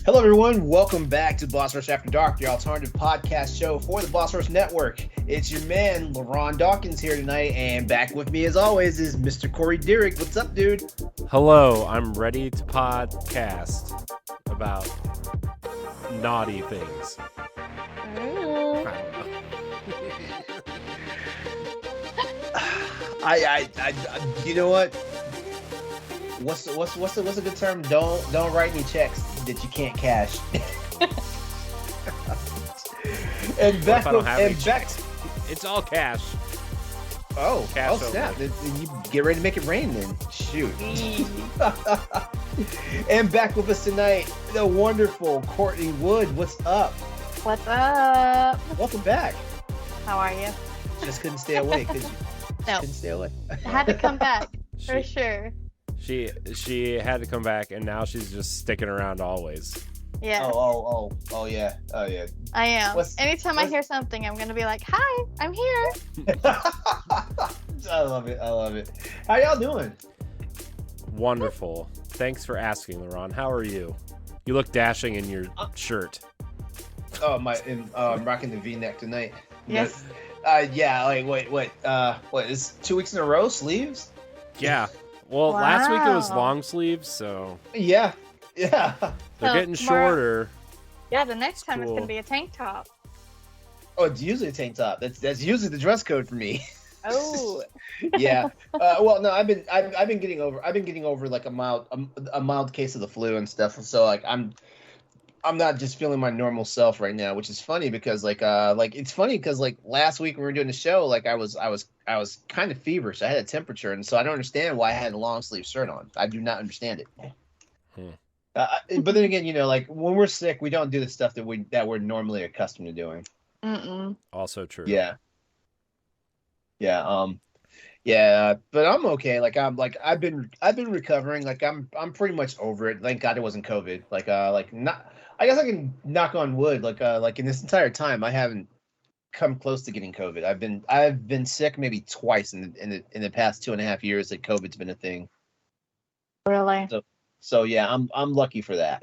Hello, everyone. Welcome back to Boss Rush After Dark, the alternative podcast show for the Boss Rush Network. It's your man, LeRon Dawkins, here tonight, and back with me, as always, is Mr. Courty. What's up, dude? Hello, I'm ready to podcast about naughty things. I don't know. I you know what? What's a good term? Don't write any checks that you can't cash. And What back if I don't with, have and any back. checks? It's all cash. Oh, Cash oh snap! You get ready to make it rain, then. Shoot. And back with us tonight, the wonderful Courtney Wood. What's up? What's up? Welcome back. How are you? Just couldn't stay awake. No, Couldn't stay awake. I had to come back for She, sure. she had to come back, and now she's just sticking around always. Yeah, Oh yeah. Oh yeah. I am. Anytime I what's- hear something, I'm gonna be like, "Hi, I'm here." I love it. How y'all doing? Wonderful. Thanks for asking, LeRon. How are you? You look dashing in your shirt. Oh I'm rocking the V-neck tonight. Yes. Yeah. Like what? What is 2 weeks in a row sleeves? Yeah. Well, last week it was Wow. long sleeves, so Yeah. they're So getting tomorrow- shorter. Yeah, the next time it's Cool. gonna be a tank top. Oh, it's usually a tank top. That's usually the dress code for me. Oh, Yeah. Well, no, I've been getting over like a mild case of the flu and stuff. So like I'm not just feeling my normal self right now, which is funny because like it's funny because like last week when we were doing the show, like I was kind of feverish. I had a temperature, and so I don't understand why I had a long sleeve shirt on. I do not understand it. But then again, like when we're sick, we don't do the stuff that we're normally accustomed to doing. mm-mm. Also true. Yeah. Yeah, but I'm okay. Like I've been recovering. Like I'm pretty much over it. Thank God it wasn't COVID. Not. I guess I can knock on wood. Like in this entire time, I haven't come close to getting COVID. I've been sick maybe twice in the past 2.5 years that COVID's been a thing. Really? So yeah, I'm lucky for that.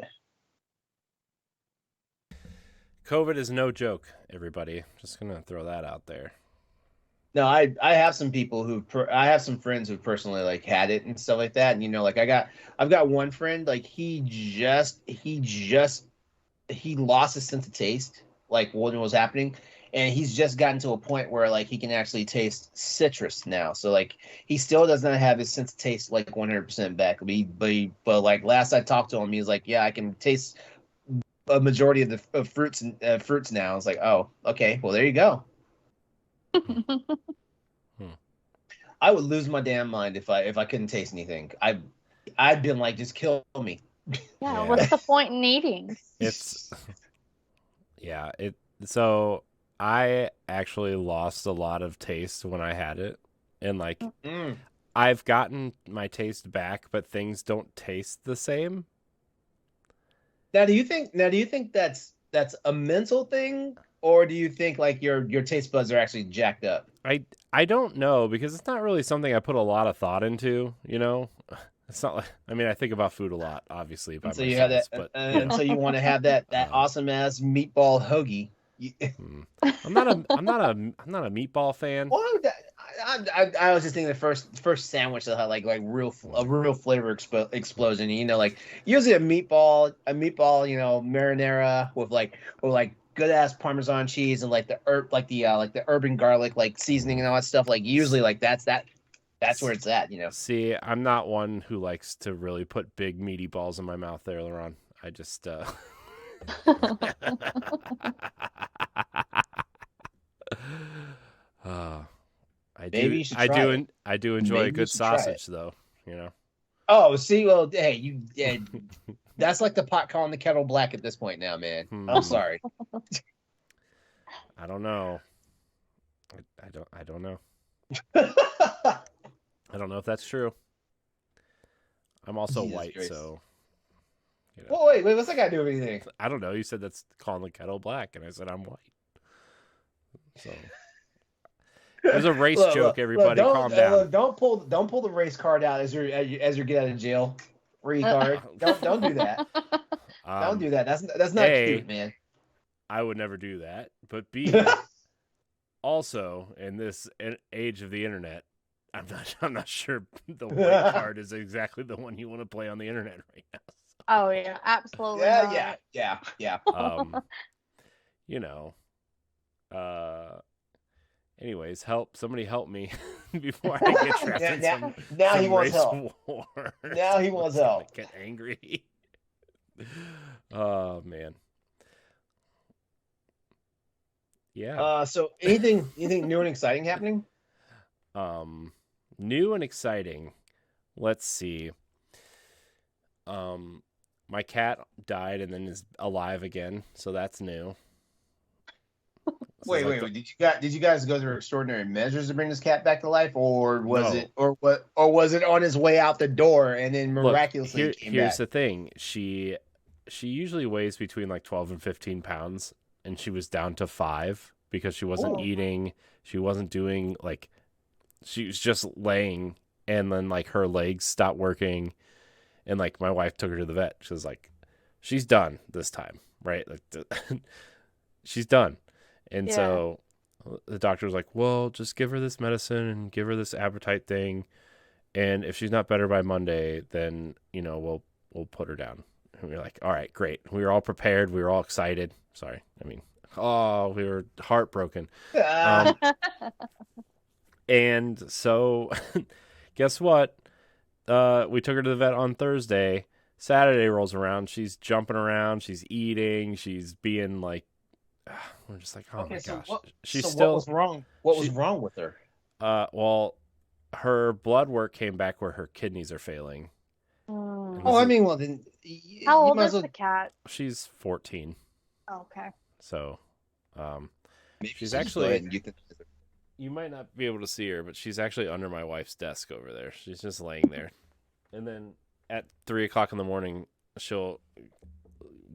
COVID is no joke, everybody. Just gonna throw that out there. No, I have some people I have some friends who personally like had it and stuff like that. And like I've got one friend, like he lost his sense of taste like when it was happening, and he's just gotten to a point where like he can actually taste citrus now. So like he still does not have his sense of taste like 100% back. But like last I talked to him, he was like, yeah, I can taste a majority of the fruits now. I was like, oh, okay, well there you go. I would lose my damn mind if I couldn't taste anything. I'd been like, just kill me. Yeah. What's the point in eating? It's so I actually lost a lot of taste when I had it, and like I've gotten my taste back, but things don't taste the same. Now do you think that's a mental thing, or do you think like your taste buds are actually jacked up? I don't know, because it's not really something I put a lot of thought into, It's not like, I mean, I think about food a lot, obviously, by So you have that, but and so you want to have that awesome ass meatball hoagie. I'm not a meatball fan. Well, I was just thinking the first sandwich that had like a real flavor explosion. Like usually a meatball, marinara with good ass Parmesan cheese and like the urban garlic like seasoning and all that stuff. Like usually like that's where it's at. See, I'm not one who likes to really put big meaty balls in my mouth there, LeRon. I just I do enjoy Maybe a good you should try sausage though, Oh, see, well, hey, that's like the pot calling the kettle black at this point now, man. I'm sorry. I don't know. I don't know. I don't know if that's true. I'm also Jesus white, Christ. so Well, wait, what's that got to do with anything? I don't know. You said that's calling the kettle black, and I said I'm white. So there's a race joke, everybody. Calm down. Don't pull the race card out as you get out of jail. Retard. Don't do that. Don't do that. That's not cute, man. I would never do that. But B, also in this age of the internet, I'm not sure the white card is exactly the one you want to play on the internet right now. So. Oh yeah, absolutely. Yeah. You know. Anyways, somebody help me before I get trapped in some he wants race help. war. Now he wants help. Get angry. Oh man. Yeah. So anything new and exciting happening? New and exciting. Let's see. My cat died and then is alive again, so that's new. Wait. Did you guys go through extraordinary measures to bring this cat back to life, or was it on his way out the door and then miraculously came back? Here's the thing. She usually weighs between like 12 and 15 pounds, and she was down to 5 because she wasn't eating. She wasn't doing like, she was just laying, and then like her legs stopped working, and like my wife took her to the vet. She was like, she's done this time, right? Like she's done. And so the doctor was like, well, just give her this medicine and give her this appetite thing. And if she's not better by Monday, then, we'll put her down. And we were like, all right, great. We were all prepared. We were all excited. Sorry. we were heartbroken. And so guess what? We took her to the vet on Thursday. Saturday rolls around. She's jumping around. She's eating. She's being like, we're just like, oh my gosh. What was wrong? What was wrong with her? Well, her blood work came back where her kidneys are failing. Then how old is the cat? She's 14. Okay. So, maybe she's actually. You might not be able to see her, but she's actually under my wife's desk over there. She's just laying there, and then at 3:00 in the morning, she'll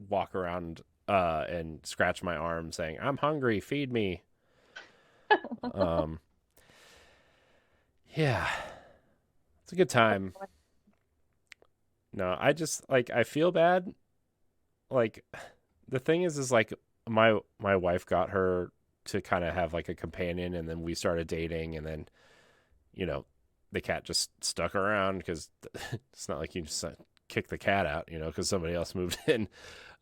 walk around and scratch my arm saying, I'm hungry, feed me. Yeah, it's a good time. No, I just I feel bad. Like the thing is like my wife got her to kind of have like a companion, and then we started dating, and then the cat just stuck around because it's not like you just kick the cat out, because somebody else moved in.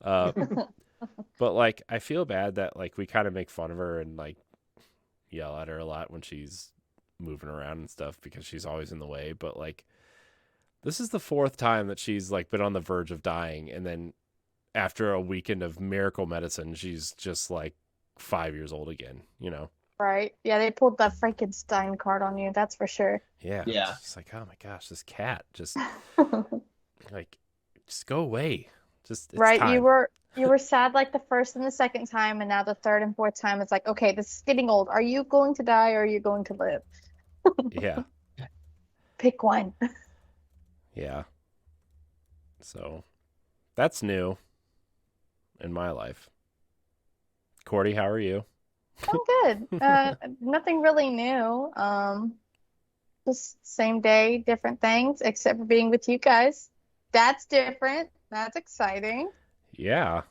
But like I feel bad that like we kind of make fun of her and like yell at her a lot when she's moving around and stuff because she's always in the way. But like this is the 4th time that she's like been on the verge of dying, and then after a weekend of miracle medicine, she's just like 5 years old again. Right? Yeah, they pulled the Frankenstein card on you. That's for sure. Yeah. It's like, oh my gosh, this cat just like just go away. Just it's right. time. You were sad like the first and the second time, and now the third and fourth time it's like, okay, this is getting old. Are you going to die or are you going to live? Yeah. Pick one. Yeah. So that's new in my life. Courty, how are you? I'm good. Nothing really new. Just same day, different things, except for being with you guys. That's different. That's exciting. Yeah.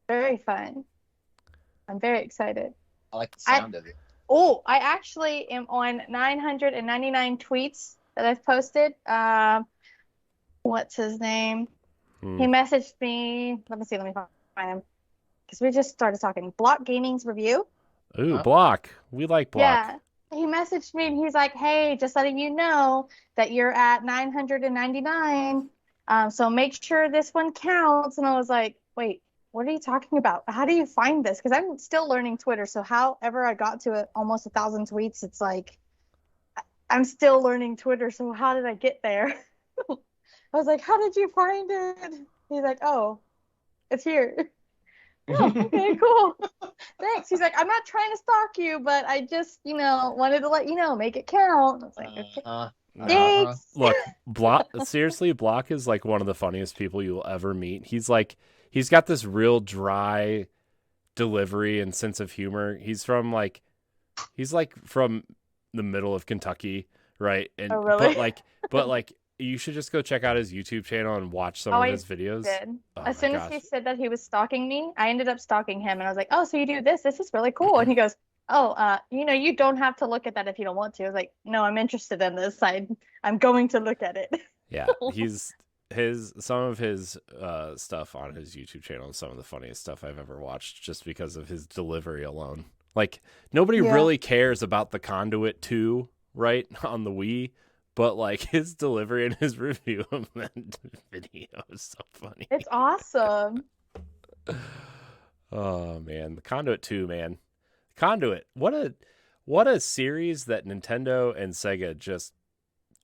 Very fun. I'm very excited. I like the sound of it. Oh, I actually am on 999 tweets that I've posted. What's his name? He messaged me. Let me find him. Because we just started talking. Block Gaming's review. Ooh, Block. We like Block. Yeah. He messaged me and he's like, hey, just letting you know that you're at 999. So make sure this one counts. And I was like, wait, what are you talking about? How do you find this? Because I'm still learning Twitter. So however I got to it, almost 1,000 tweets, it's like, I'm still learning Twitter. So how did I get there? I was like, how did you find it? He's like, oh, it's here. Oh, okay, cool. Thanks. He's like, I'm not trying to stalk you, but I just, wanted to let you know, make it count. I was like, okay. Thanks. Look, Block, seriously, Block is like one of the funniest people you will ever meet. He's got this real dry delivery and sense of humor. He's from the middle of Kentucky, right? And oh, really? but you should just go check out his YouTube channel and watch some Oh, of I his videos. did. Oh As my soon as he gosh. said that he was stalking me, I ended up stalking him, and I was like, "Oh, so you do this? This is really cool." And he goes, "Oh, you don't have to look at that if you don't want to." I was like, "No, I'm interested in this. I'm going to look at it." Yeah, some of his stuff on his YouTube channel is some of the funniest stuff I've ever watched, just because of his delivery alone. Like, nobody Yeah. really cares about the Conduit 2, right, on the Wii, but like his delivery and his review of that video is so funny. It's awesome. Oh man, the Conduit 2, man. Conduit, what a series that Nintendo and Sega just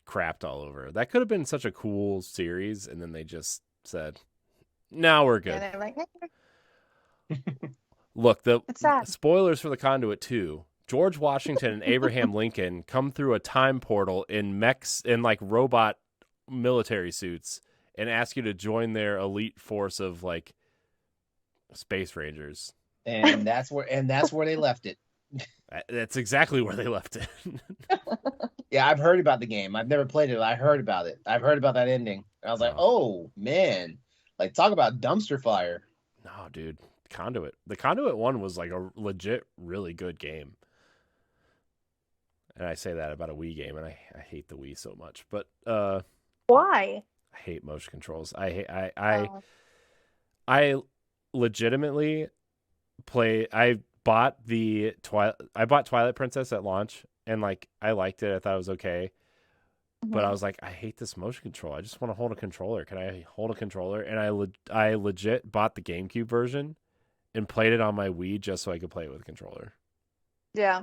crapped all over. That could have been such a cool series, and then they just said, "No, we're good." Yeah, they're like, Look, the It's sad. spoilers for the Conduit 2. George Washington and Abraham Lincoln come through a time portal in mechs, in like robot military suits, and ask you to join their elite force of like space rangers. And that's where they left it. That's exactly where they left it. Yeah, I've heard about the game. I've never played it. I heard about it. I've heard about that ending. And I was like, oh man, like talk about dumpster fire. No, dude, Conduit. The Conduit 1 was like a legit, really good game. And I say that about a Wii game, and I hate the Wii so much. But Why? I hate motion controls. I legitimately play. I bought Twilight Princess at launch, and like I liked it. I thought it was okay. But I was like, I hate this motion control. I just want to hold a controller. Can I hold a controller? And I legit bought the GameCube version and played it on my Wii just so I could play it with a controller. Yeah.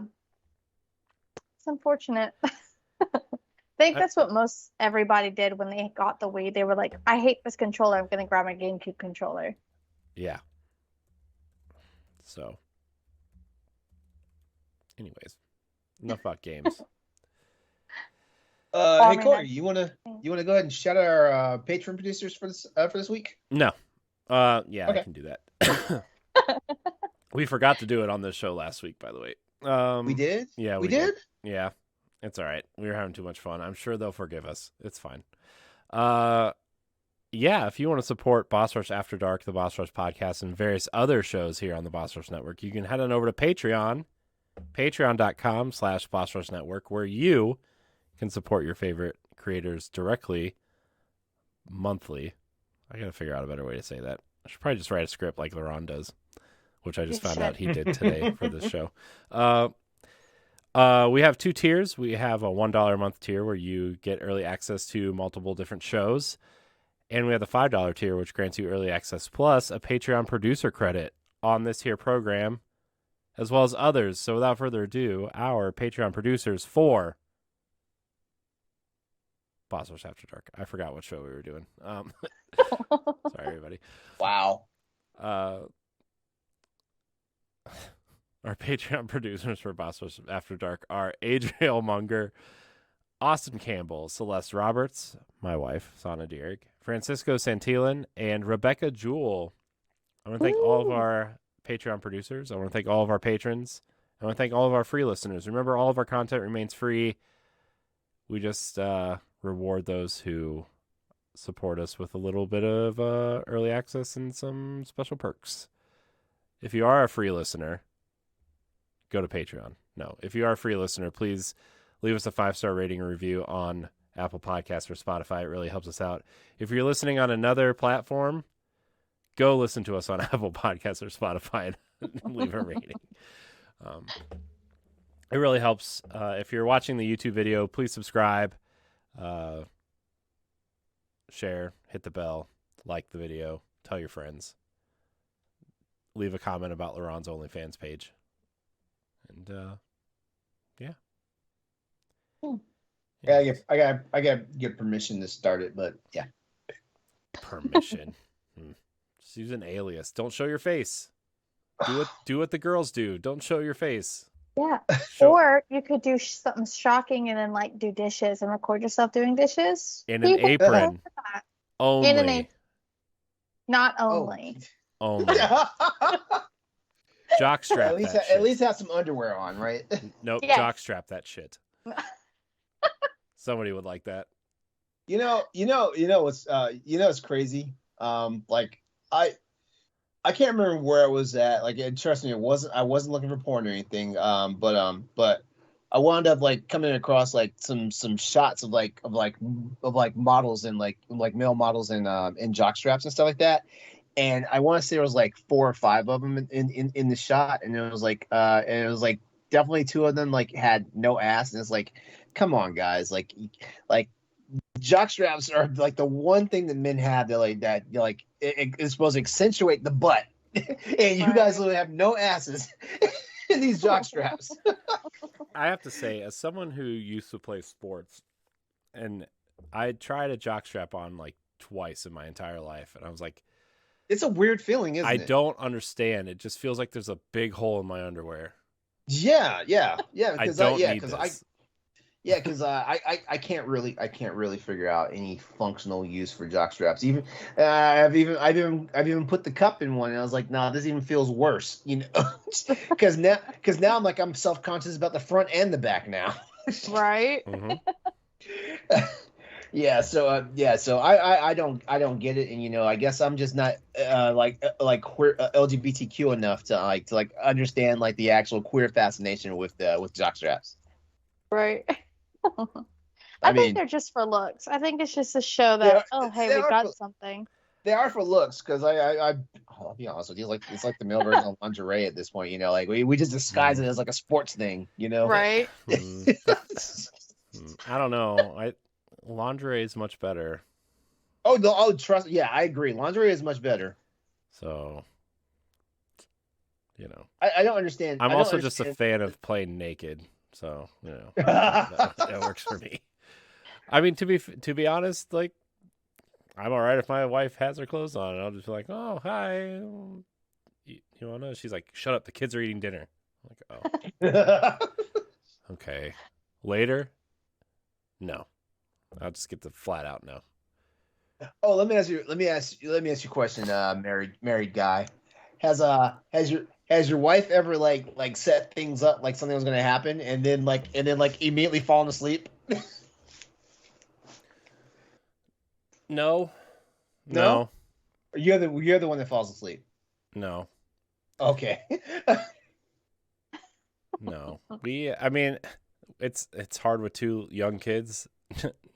It's unfortunate. I think that's what most everybody did when they got the Wii. They were like, I hate this controller. I'm going to grab my GameCube controller. Yeah. So, anyways, enough about games. Hey Courty, you wanna go ahead and shout out our patron producers for this week? No. Yeah, Okay. I can do that. We forgot to do it on this show last week, by the way. We did? Yeah, we did? Yeah, it's all right. We were having too much fun. I'm sure they'll forgive us. It's fine. Yeah, if you want to support Boss Rush After Dark, the Boss Rush podcast, and various other shows here on the Boss Rush Network, you can head on over to Patreon, patreon.com/Boss Rush Network, where you can support your favorite creators directly, monthly. I gotta figure out a better way to say that. I should probably just write a script like LeRon does, which I just found out he did today for this show. We have 2 tiers. We have a $1 a month tier where you get early access to multiple different shows. And we have the $5 tier, which grants you early access plus a Patreon producer credit on this here program, as well as others. So without further ado, our Patreon producers for Boss Rush After Dark. I forgot what show we were doing. Sorry, everybody. Wow. Our Patreon producers for Boss Rush After Dark are Adriel Munger, Austin Campbell, Celeste Roberts, my wife, Sana Dierig, Francisco Santillan, and Rebecca Jewell. I want to thank all of our Patreon producers. I want to thank all of our patrons. I want to thank all of our free listeners. Remember, all of our content remains free. We just reward those who support us with a little bit of early access and some special perks. If you are a free listener, go to Patreon. No, if you are a free listener, please leave us a 5-star rating or review on Apple Podcasts or Spotify. It really helps us out. If you're listening on another platform, go listen to us on Apple Podcasts or Spotify and leave a rating. It really helps. If you're watching the YouTube video, please subscribe, share, hit the bell, like the video, tell your friends, leave a comment about LeRon's OnlyFans page. And yeah. Yeah, I got get permission to start it, but yeah. Permission. Just use an alias. Don't show your face. Do what the girls do. Don't show your face. Yeah. Or you could do something shocking and then like do dishes and record yourself doing dishes. In an apron. Only. In an apron. Not only. Only. Jockstrap at least have some underwear on, right? Nope. Yes. Jockstrap that shit. Somebody would like that. What's crazy. Like I can't remember where I was at. Like, trust me, I wasn't looking for porn or anything. But I wound up like coming across like some shots of models and like male models in jock straps and stuff like that. And I want to say there was like 4 or 5 of them in the shot, and it was like definitely 2 of them like had no ass, and it's like, come on, guys, like jock straps are like the one thing that men have that it's supposed to accentuate the butt, and you guys literally have no asses in these jock straps. I have to say, as someone who used to play sports, and I tried a jock strap on like twice in my entire life, and I was like, it's a weird feeling, isn't it? I don't understand. It just feels like there's a big hole in my underwear. Yeah. Because I can't really figure out any functional use for jock straps. Even I've even put the cup in one, and I was like, nah, this even feels worse, because now I'm like, I'm self-conscious about the front and the back now. Right. Mm-hmm. So I don't get it, and I guess I'm just not queer, LGBTQ enough to understand like the actual queer fascination with jock straps. Right. I think they're just for looks. I think it's just to show that we got something. They are for looks, because I'll be honest with you, like it's like the male version of lingerie at this point. Like we just disguise it as like a sports thing, Right. I don't know. Lingerie is much better. Trust. Yeah, I agree. Lingerie is much better. So, I don't understand. I'm also just a fan of playing naked. So, that works for me. I mean, to be honest, like, I'm all right if my wife has her clothes on, and I'll just be like, oh, hi. You want to? She's like, shut up. The kids are eating dinner. I'm like, oh. Okay. Later? No. I'll just get the flat out no. Oh, let me ask you a question, married guy. Has your wife ever like set things up like something was going to happen, and then immediately fallen asleep? No. Or you're the one that falls asleep? No. Okay. No. I mean, it's hard with 2 young kids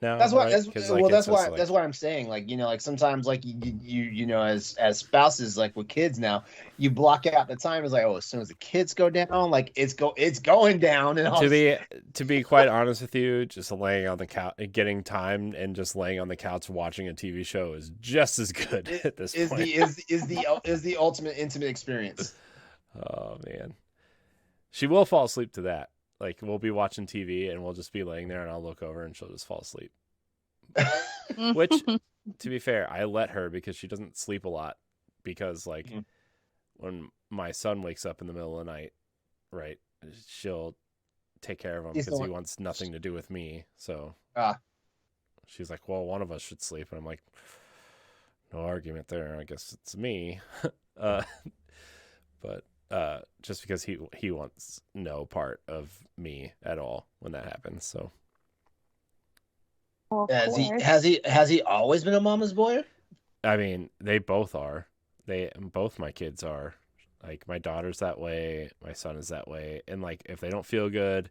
now. That's why. Right? That's why I'm saying, like sometimes, like you as spouses, like with kids now, you block out the time. It's like, as soon as the kids go down, like it's going down. And to be quite honest with you, just laying on the couch, getting time, and just laying on the couch watching a TV show is just as good at this point. Is the ultimate intimate experience. Oh man, she will fall asleep to that. Like, we'll be watching TV and we'll just be laying there, and I'll look over and she'll just fall asleep. Which, to be fair, I let her, because she doesn't sleep a lot. Because, like, when my son wakes up in the middle of the night, right, she'll take care of him because he wants nothing to do with me. So she's like, well, one of us should sleep. And I'm like, no argument there. I guess it's me. But just because he wants no part of me at all when that happens. So has he always been a mama's boy? I mean, they both are. Both my kids are. Like, my daughter's that way, my son is that way. And like, if they don't feel good,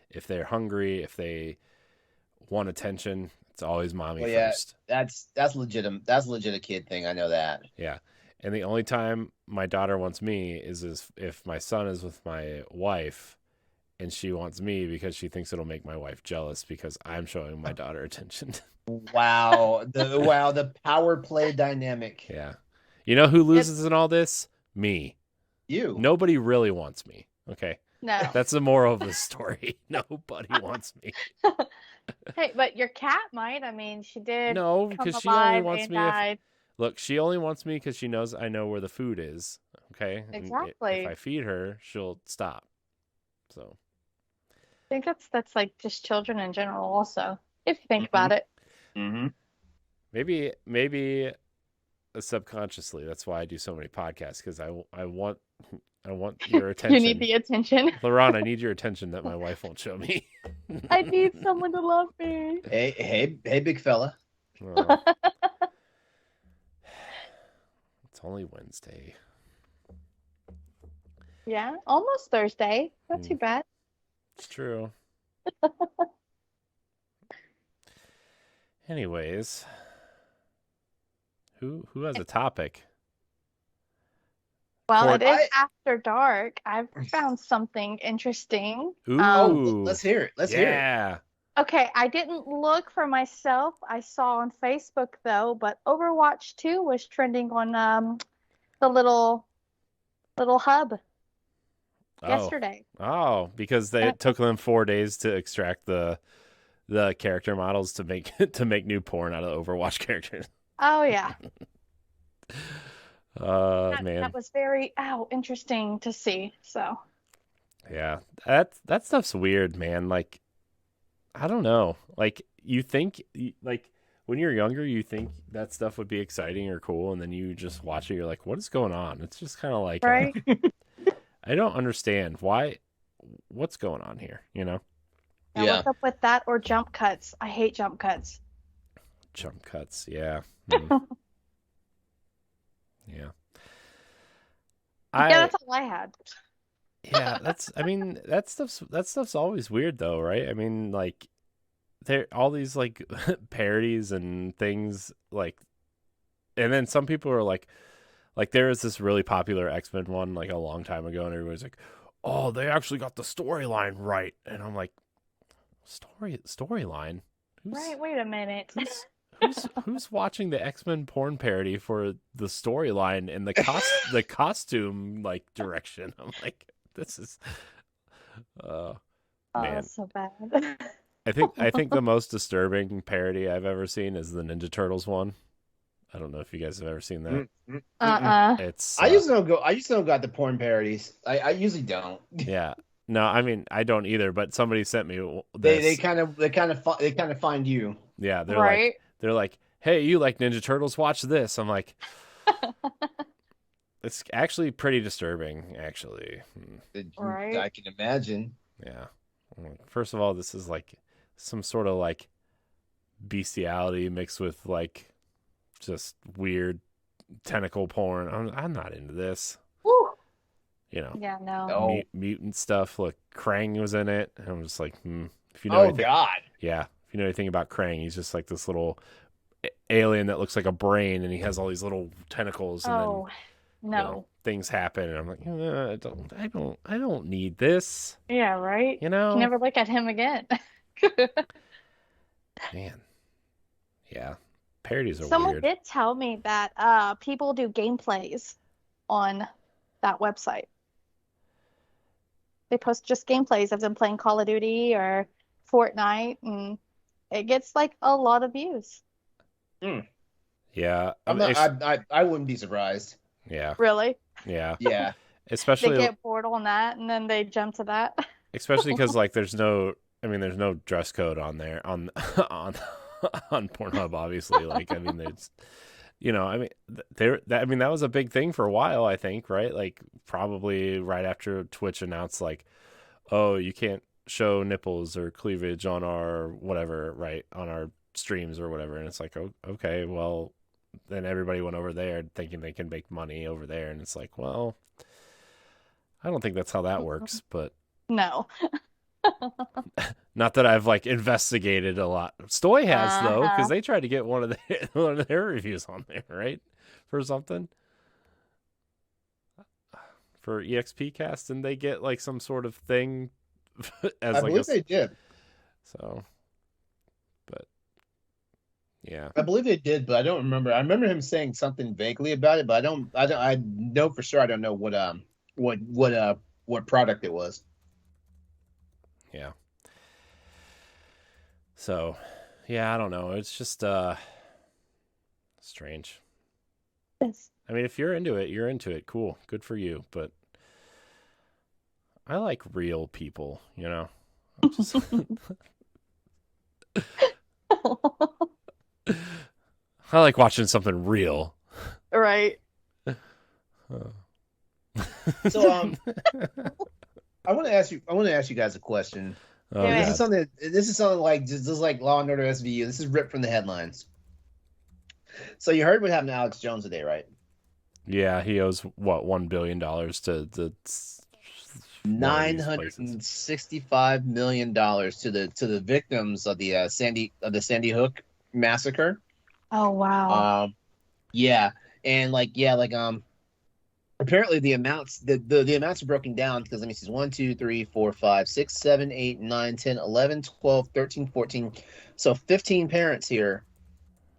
if they're hungry, if they want attention, it's always mommy first. That's legitimate. That's legit a kid thing. I know that. Yeah. And the only time my daughter wants me is if my son is with my wife and she wants me because she thinks it'll make my wife jealous because I'm showing my daughter attention. Wow. The power play dynamic. Yeah. You know who loses in all this? Me. You. Nobody really wants me. Okay. No. That's the moral of the story. Nobody wants me. Hey, but your cat might. I mean, she did. No, because she only wants me Look, she only wants me because she knows I know where the food is. Okay? Exactly. And if I feed her, she'll stop. So I think that's like just children in general also, if you think about it. Mm-hmm. Maybe subconsciously, that's why I do so many podcasts, because I want your attention. You need the attention. LeRon, I need your attention that my wife won't show me. I need someone to love me. Hey, big fella. Oh, it's only Wednesday. Yeah, almost Thursday. Not too bad. It's true. Anyways, who has a topic? Well, Court- it is after dark. I've found something interesting. Ooh, Oh, let's hear it. Let's hear it. yeah. Okay, I didn't look for myself. I saw on Facebook though, but Overwatch 2 was trending on the little hub yesterday. Oh, because it took them 4 days to extract the character models to make new porn out of Overwatch characters. Oh yeah. Man. That was very interesting to see. So Yeah. That stuff's weird, man. Like, I don't know. Like, you think like when you're younger, you think that stuff would be exciting or cool, and then you just watch it, you're like, what is going on? It's just kind of like right. I don't understand what's going on here, you know? Now Yeah. what's up with that or jump cuts? I hate jump cuts. Jump cuts, yeah. Yeah. Yeah, that's all I had. Yeah, that stuff's always weird though, right? I mean, like there all these like parodies and things like, and then some people are like there is this really popular X-Men one like a long time ago, and everybody's like, oh, they actually got the storyline right, and I'm like, storyline? Right, wait a minute. Who's watching the X-Men porn parody for the storyline and the costume like direction? I'm like, this is man. That's so bad. I think the most disturbing parody I've ever seen is the Ninja Turtles one. I don't know if you guys have ever seen that. It's I used to know got the porn parodies. I usually don't. yeah. No, I mean I don't either. But somebody sent me They this. kind of find you. Yeah, Right. they're like, hey, you like Ninja Turtles? Watch this. I'm like, it's actually pretty disturbing. Actually, Right. I can imagine. yeah. First of all, this is like some sort of like bestiality mixed with like just weird tentacle porn. I'm not into this. Woo. You know. Yeah, no. No. Mutant stuff. Look, Krang was in it. And I'm just like, if you know anything, God. yeah, if you know anything about Krang, he's just like this little alien that looks like a brain, and he has all these little tentacles, and then No. you know, things happen, and I'm like, I don't need this. Yeah, right. You know, Can never look at him again. man. Yeah, parodies are Someone weird. did tell me that people do gameplays on that website. They post just gameplays of them playing Call of Duty or Fortnite, and it gets like a lot of views. Yeah, I wouldn't be surprised. yeah, Really? yeah, Yeah. They especially get bored on that, and then they jump to that. especially because like there's no dress code on there on Pornhub, obviously. Like, I mean, there's, you know, I mean, that was a big thing for a while, I think, right? Like, probably right after Twitch announced, like, oh, you can't show nipples or cleavage on our whatever, right, on our streams or whatever. And it's like, oh, okay, well, then everybody went over there thinking they can make money over there. And it's like, well, I don't think that's how that works, but No. not that I've like investigated a lot. Stoy has though, because they tried to get one of their reviews on there, right, for something for EXP cast, and they get like some sort of thing as I like believe they did. So, but yeah, I believe they did, but I don't remember. I remember him saying something vaguely about it, but I know for sure I don't know what product it was. yeah. So, yeah, I don't know. It's just strange. Yes. I mean, if you're into it, you're into it. Cool. Good for you. But I like real people, you know? Just... I like watching something real. Right. So I want to ask you guys a question. Oh, Yeah. This is something like just like Law and Order SVU. This is ripped from the headlines. So you heard what happened to Alex Jones today, right? Yeah, he owes what $1 billion to one of Nine these hundred places. and $65 million to the victims of the Sandy Hook massacre. Oh, wow. Yeah, and apparently the amounts are broken down because let me see, 1, 2, 3, 4, 5, 6, 7, 8, 9, 10, 11, 12, 13, 14. So 15 parents here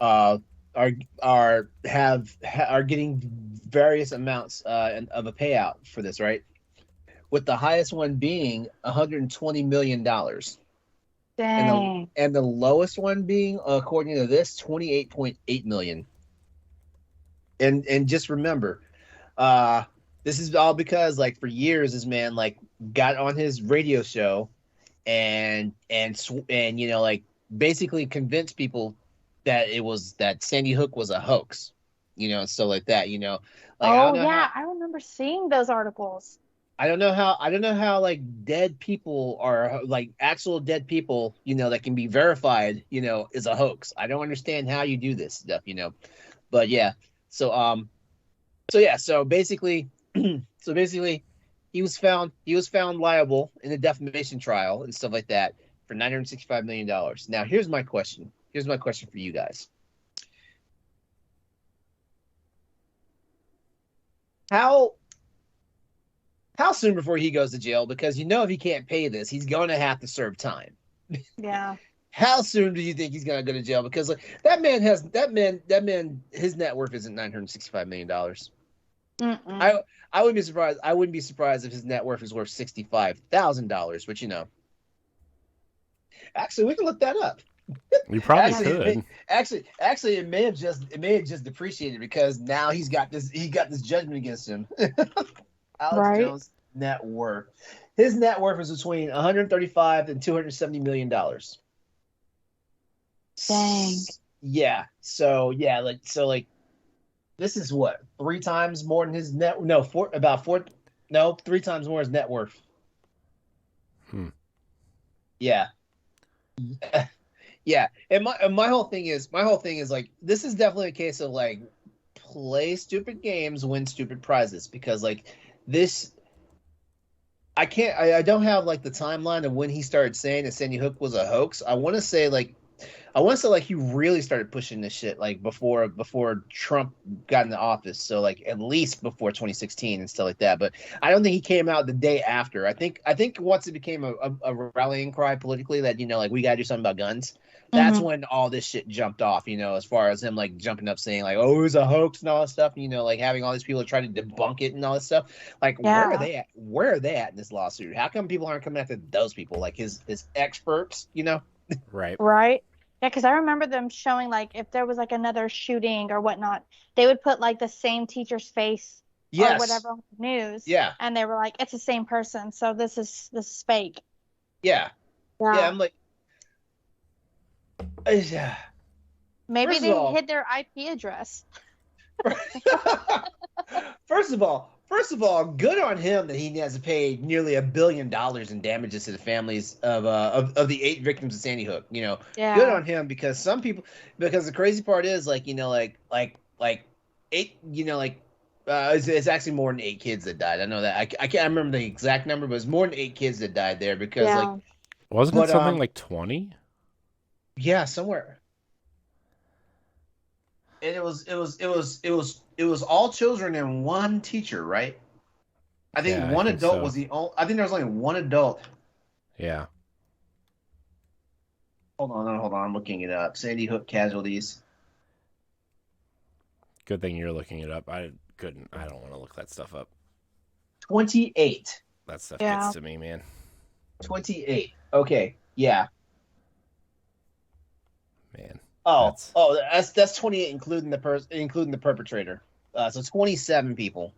uh are are getting various amounts of a payout for this, right? With the highest one being $120 million, Dang. and the lowest one being, according to this, 28.8 million. And just remember, uh, this is all because like for years this man like got on his radio show and like basically convinced people that Sandy Hook was a hoax, and stuff like that. Like I don't Oh, know yeah. how. I remember seeing those articles. I don't know how like dead people are like actual dead people, that can be verified, is a hoax. I don't understand how you do this stuff. But yeah. So so basically so basically he was found liable in the defamation trial and stuff like that for $965 million. Now here's my question. Here's my question for you guys. How how soon before he goes to jail? Because if he can't pay this, he's going to have to serve time. Yeah. How soon do you think he's going to go to jail? Because like that man his net worth isn't $965 million. Mm-mm. I wouldn't be surprised. I wouldn't be surprised if his net worth is worth $65,000. Which actually we can look that up. You probably Yes. could. Actually, it may have just depreciated because now he got this judgment against him. Alex Right. Jones' net worth. His net worth is between 135 and $270 million. Dang. Yeah. So this is what, three times more than his net. No, three times more his net worth. Hmm. Yeah. Yeah. And my whole thing is like this is definitely a case of like play stupid games, win stupid prizes, because like this I don't have like the timeline of when he started saying that Sandy Hook was a hoax. I want to say like he really started pushing this shit like before Trump got into office. So like at least before 2016 and stuff like that. But I don't think he came out the day after. I think once it became a rallying cry politically that like we gotta do something about guns. That's Mm-hmm. when all this shit jumped off. As far as him like jumping up saying like, oh, it was a hoax and all that stuff. Like having all these people try to debunk it and all this stuff. Like where are Yeah. they at? Where are they at in this lawsuit? How come people aren't coming after those people like his experts? Right. Right. Yeah, because I remember them showing like if there was like another shooting or whatnot, they would put like the same teacher's face or Yes. whatever on the news, Yeah. and they were like, it's the same person, so this is fake. Yeah. Yeah. Yeah. I'm like, yeah. Maybe First of they all, hid their IP address. first of all, good on him that he has to pay nearly $1 billion in damages to the families of the 8 victims of Sandy Hook. Good Yeah. on him, because some people, because the crazy part is like like 8, it's actually more than 8 kids that died. I know that I can't remember the exact number, but it's more than 8 kids that died there because like Yeah. Wasn't it but something like 20? yeah, somewhere. And it was all children and one teacher, right? I think Yeah, I one think adult so. was the only. I think there was only one adult. Yeah. Hold on. I'm looking it up. Sandy Hook casualties. Good thing you're looking it up. I couldn't. I don't want to look that stuff up. 28. That stuff Yeah. gets to me, man. 28. Okay. Yeah. Man. Oh. That's Oh. That's 28, including the perpetrator. So 27 people.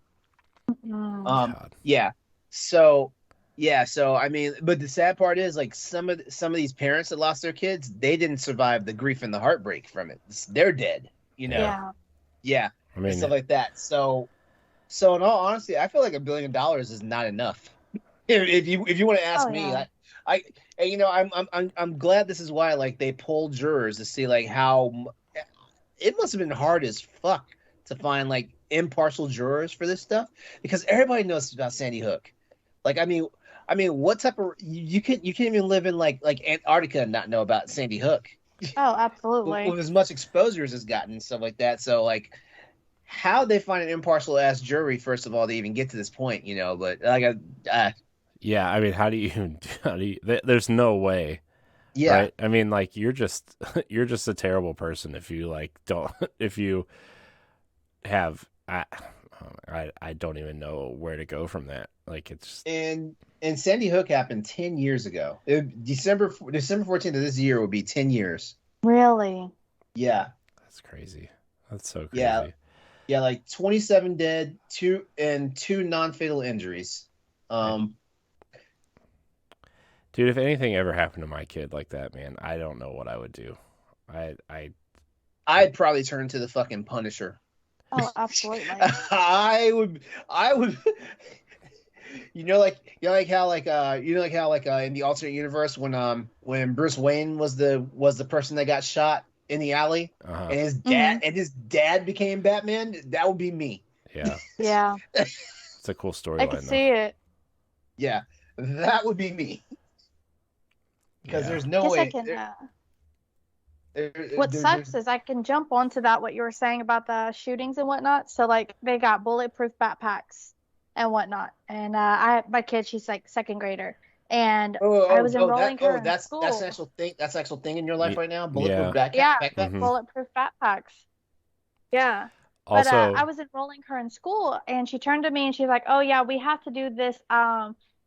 Mm. God. Yeah. So. Yeah. So I mean, but the sad part is like some of these parents that lost their kids, they didn't survive the grief and the heartbreak from it. They're dead. Yeah. Yeah. Yeah. I And mean, stuff like that. So in all honesty, I feel like $1 billion is not enough. If you want to ask Oh me, yeah. I'm glad this is why like they poll jurors to see like how it must have been hard as fuck to find like impartial jurors for this stuff because everybody knows about Sandy Hook. Like, what type of you can't even live in like Antarctica and not know about Sandy Hook Oh, with, absolutely. as much exposure as it's gotten and stuff like that. So like, how they find an impartial ass jury first of all to even get to this point, you know? But like, Yeah, I mean, there's no way, yeah, right? I mean, like you're just you're just a terrible person if you like don't if you have I don't even know where to go from that. Like it's and Sandy Hook happened 10 years ago. December 14th of this year will be 10 years. Really? Yeah, that's crazy. That's so yeah, crazy. yeah. Like 27 dead, two non-fatal injuries. Dude, if anything ever happened to my kid like that, man, I don't know what I would do. I'd probably turn to the fucking Punisher. Oh, absolutely. I would. Like how in the alternate universe when Bruce Wayne was the person that got shot in the alley and his dad became Batman, that would be me. Yeah. Yeah. It's a cool storyline. I can see it. Yeah, that would be me. Because there's no way. What sucks is I can jump onto that, what you were saying about the shootings and whatnot. So like they got bulletproof backpacks and whatnot. And my kid, she's like second grader. And I was enrolling her in school. That's an actual thing. That's an actual thing in your life right now. Bulletproof backpacks. Bulletproof backpacks. Yeah. Also, but I was enrolling her in school, and she turned to me and she's like, "Oh yeah, we have to do this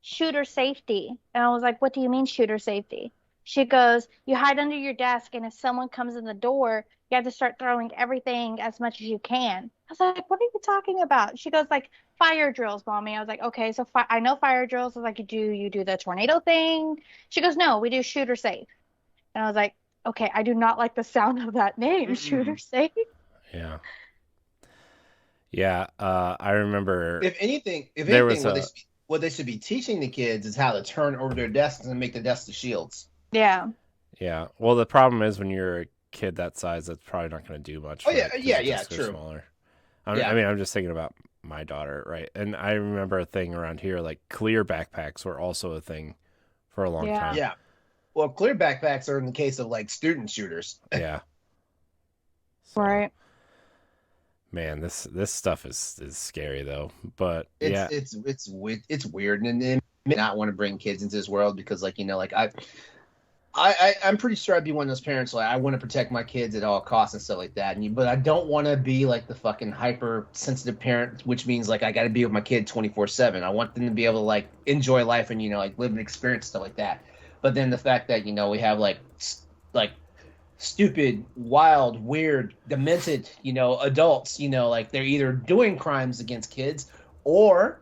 shooter safety." And I was like, "What do you mean shooter safety?" She goes, "You hide under your desk, and if someone comes in the door, you have to start throwing everything as much as you can." I was like, "What are you talking about?" She goes, "Like fire drills, mommy." I was like, "Okay, so I know fire drills." I was like, "Do you do the tornado thing?" She goes, "No, we do shooter safe." And I was like, "Okay, I do not like the sound of that name, shooter safe." Yeah. Yeah, I remember. If anything, what they should be teaching the kids is how to turn over their desks and make the desks the shields. Yeah. Yeah. Well, the problem is when you're a kid that size, that's probably not going to do much. Oh yeah, true. Smaller. I mean, I'm just thinking about my daughter, right? And I remember a thing around here, like clear backpacks were also a thing for a long time. Yeah. Well, clear backpacks are in the case of like student shooters. Yeah. So, right. Man, this stuff is scary though. But it's weird, and they may not want to bring kids into this world because, like, you know, like I'm pretty sure I'd be one of those parents like I want to protect my kids at all costs and stuff like that. But I don't want to be like the fucking hypersensitive parent, which means like I got to be with my kid 24/7. I want them to be able to like enjoy life and, you know, like live and experience stuff like that. But then the fact that, you know, we have like stupid, wild, weird, demented, you know, adults, you know, like they're either doing crimes against kids or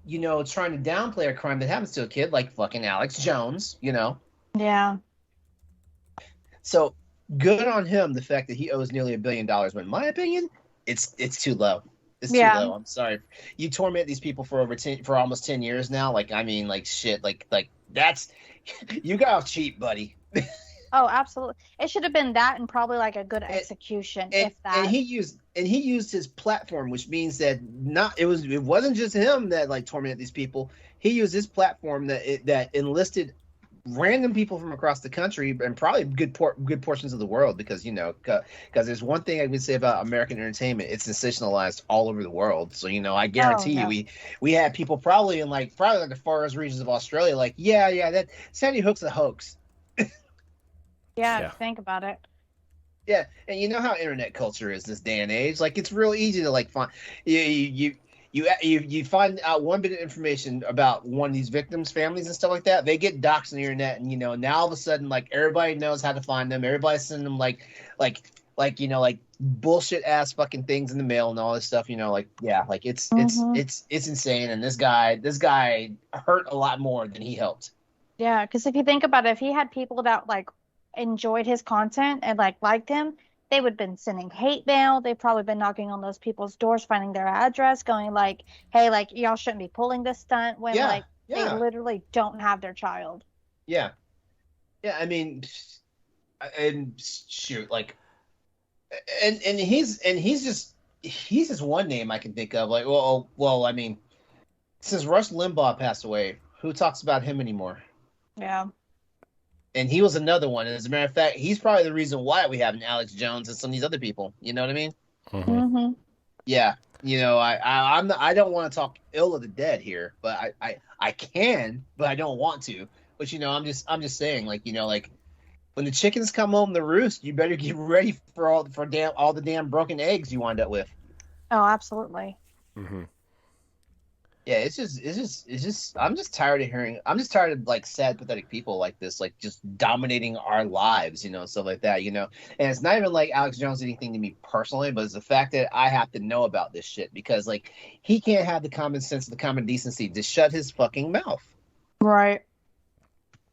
you know, trying to downplay a crime that happens to a kid, like fucking Alex Jones, you know. Yeah. So good on him, the fact that he owes nearly $1 billion. But in my opinion, it's too low. It's too low. I'm sorry. You torment these people for almost 10 years now. Like, I mean, like shit. Like that's you got off cheap, buddy. Oh, absolutely. It should have been that and probably like a good execution, if that. And he used his platform, which means that it wasn't just him that like tormented these people. He used his platform that enlisted random people from across the country and probably good portions of the world, because, you know, because there's one thing I can say about American entertainment: it's sensationalized all over the world. So, you know, I guarantee you, we had people probably in like the farthest regions of Australia, like, yeah, that Sandy Hook's a hoax. Yeah, think about it. Yeah, and you know how internet culture is this day and age. Like, it's real easy to like find you find out one bit of information about one of these victims' families and stuff like that. They get doxxed on the internet, and, you know, now all of a sudden, like, everybody knows how to find them. Everybody's sending them like you know, like bullshit ass fucking things in the mail and all this stuff. You know, like, yeah, like it's insane. And this guy hurt a lot more than he helped. Yeah, because if you think about it, if he had people that like enjoyed his content and like liked him, they would have been sending hate mail. They've probably been knocking on those people's doors, finding their address, going like, "Hey, like, y'all shouldn't be pulling this stunt," when they literally don't have their child. Yeah, I mean, and shoot, like, and he's just one name I can think of. Like, well, I mean, since Rush Limbaugh passed away, who talks about him anymore? Yeah. And he was another one. And as a matter of fact, he's probably the reason why we have an Alex Jones and some of these other people. You know what I mean? Mm-hmm. Yeah. You know, I don't want to talk ill of the dead here, but I can, but I don't want to. But you know, I'm just saying, like, you know, like when the chickens come home to roost, you better get ready for all the damn broken eggs you wind up with. Oh, absolutely. Mm-hmm. Yeah, it's just I'm just tired of hearing. I'm just tired of like sad, pathetic people like this, like just dominating our lives, you know, stuff like that, you know. And it's not even like Alex Jones did anything to me personally, but it's the fact that I have to know about this shit because like he can't have the common sense, the common decency to shut his fucking mouth. Right.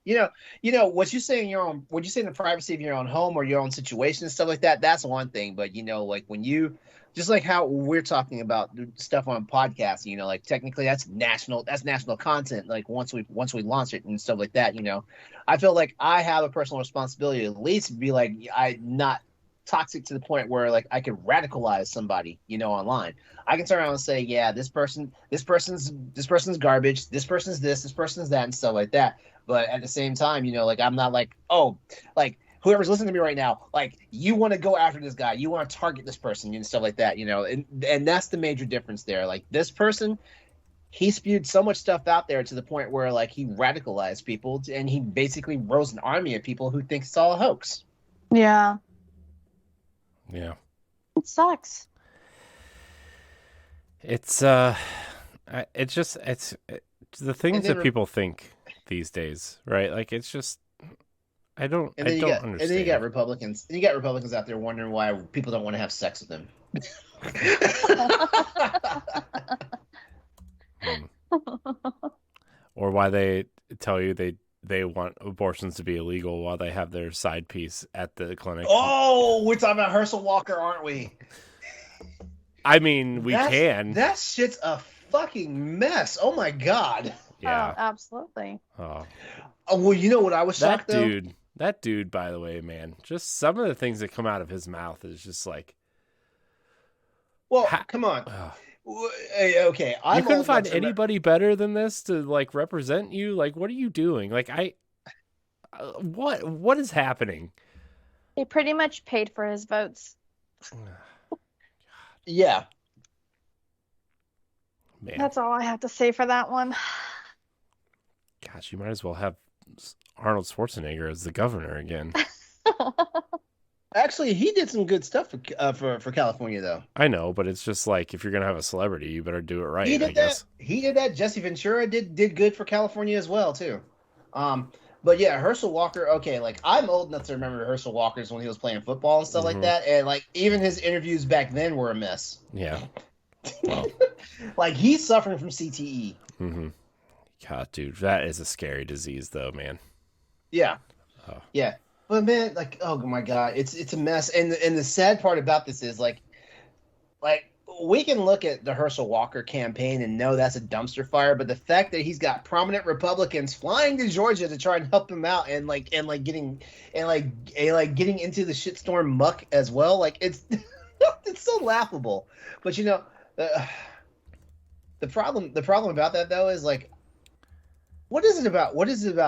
You know what you say in your own, what you say in the privacy of your own home or your own situation and stuff like that. That's one thing, but you know, like when you, just like how we're talking about stuff on podcasts, you know, like technically that's national content. Like once we launch it and stuff like that, you know, I feel like I have a personal responsibility to at least be like I not toxic to the point where like I could radicalize somebody, you know, online. I can turn around and say, yeah, this person's garbage, this person's that, and stuff like that. But at the same time, you know, like I'm not like, oh, like whoever's listening to me right now, like you want to go after this guy, you want to target this person and stuff like that, you know, and that's the major difference there. Like this person, he spewed so much stuff out there to the point where like he radicalized people and he basically rose an army of people who think it's all a hoax. Yeah. Yeah. It sucks. It's the things that people think these days, right? Like it's just I don't understand. And then you got Republicans. And you got Republicans out there wondering why people don't want to have sex with them. Or why they tell you they want abortions to be illegal while they have their side piece at the clinic. Oh, we're talking about Herschel Walker, aren't we? I mean, can. That shit's a fucking mess. Oh my god. Yeah. Oh, absolutely. Oh. Well, you know what I was shocked though? That dude, by the way, man, just some of the things that come out of his mouth is just like. Well, come on. Okay, you couldn't find anybody better than this to like represent you. Like, what are you doing? Like, what is happening? He pretty much paid for his votes. Yeah. Man. That's all I have to say for that one. Gosh, you might as well have Arnold Schwarzenegger as the governor again. Actually, he did some good stuff for California, though. I know, but it's just like if you're gonna have a celebrity, you better do it right. He did that. He did that. Jesse Ventura did good for California as well too. But yeah, Herschel Walker. Okay, like I'm old enough to remember Herschel Walker's when he was playing football and stuff like that, and like even his interviews back then were a mess. Yeah. Well. Like he's suffering from CTE. Mm-hmm. God, dude, that is a scary disease, though, man. Yeah. Oh. Yeah. But man, like, oh my god, it's a mess. And the sad part about this is like we can look at the Herschel Walker campaign and know that's a dumpster fire, but the fact that he's got prominent Republicans flying to Georgia to try and help him out and getting into the shitstorm muck as well, like it's it's so laughable. But you know, the problem about that though is like, what is it about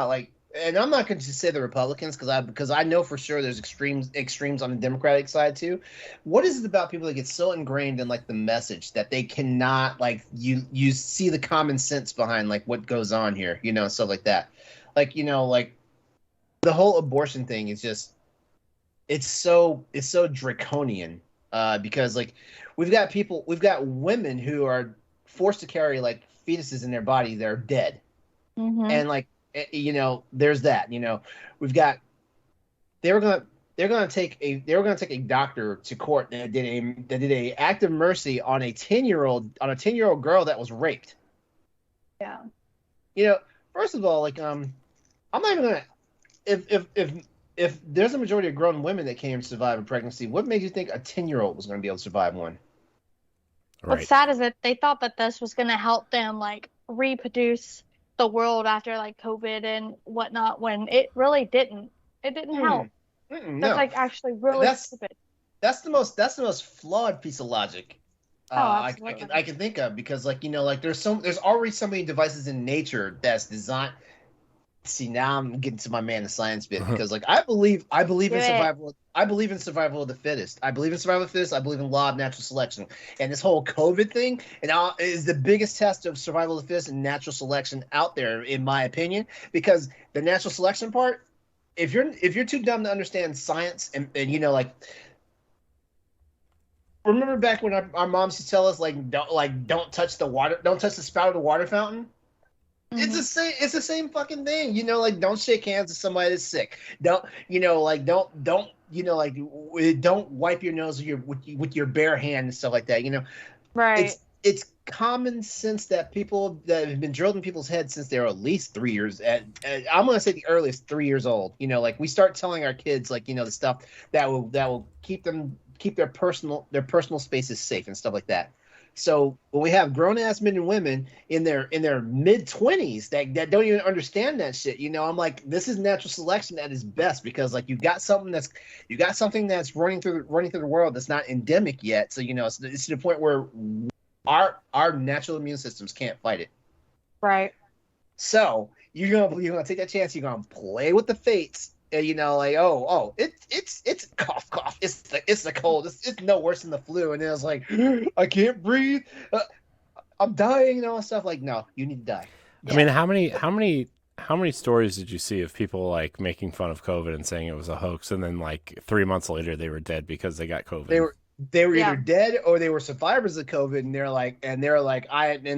like. And I'm not going to say the Republicans because I know for sure there's extremes on the Democratic side too. What is it about people that get so ingrained in like the message that they cannot like you see the common sense behind like what goes on here, you know, stuff like that. Like, you know, like the whole abortion thing is just it's so draconian because like we've got women who are forced to carry like fetuses in their body that are dead. Mm-hmm. And like, you know, there's that, you know, we've got, they're going to take a doctor to court that did a act of mercy on a 10-year-old girl that was raped. Yeah. You know, first of all, like, I'm not even going to, if there's a majority of grown women that can't survive a pregnancy, what made you think a 10-year-old was going to be able to survive one? Right. What's sad is that they thought that this was going to help them like reproduce the world after like COVID and whatnot, when it really didn't. It didn't help. No. That's like actually really stupid. that's the most flawed piece of logic Oh, absolutely. I can think of, because like like there's already so many devices in nature that's designed. See, now I'm getting to my man the science bit, because like I believe Do in it. survival. I believe in survival of the fittest. I believe in survival of the fittest. I believe in law of natural selection. And this whole COVID thing is the biggest test of survival of the fittest and natural selection out there, in my opinion, because the natural selection part, if you're too dumb to understand science, and like, remember back when our moms used to tell us don't touch the water, don't touch the spout of the water fountain. It's the same. It's the same fucking thing. Like, don't shake hands with somebody that's sick. Don't don't wipe your nose with your bare hand and stuff like that. Right. It's common sense that people that have been drilled in people's heads since they're at least 3 years. I'm gonna say the earliest 3 years old. Like, we start telling our kids, like, the stuff that will keep their personal spaces safe and stuff like that. So when we have grown ass men and women in their mid-20s that don't even understand that shit, I'm like, this is natural selection at its best, because like you got something that's running through the world that's not endemic yet. So it's to the point where our natural immune systems can't fight it. Right. So you're gonna take that chance. You're gonna play with the fates. And, it's cough. It's the cold. It's no worse than the flu. And then I was like, I can't breathe. I'm dying and all that stuff. Like, no, you need to die. I mean, how many stories did you see of people like making fun of COVID and saying it was a hoax, and then like 3 months later they were dead because they got COVID? They were either dead or they were survivors of COVID, and they're like and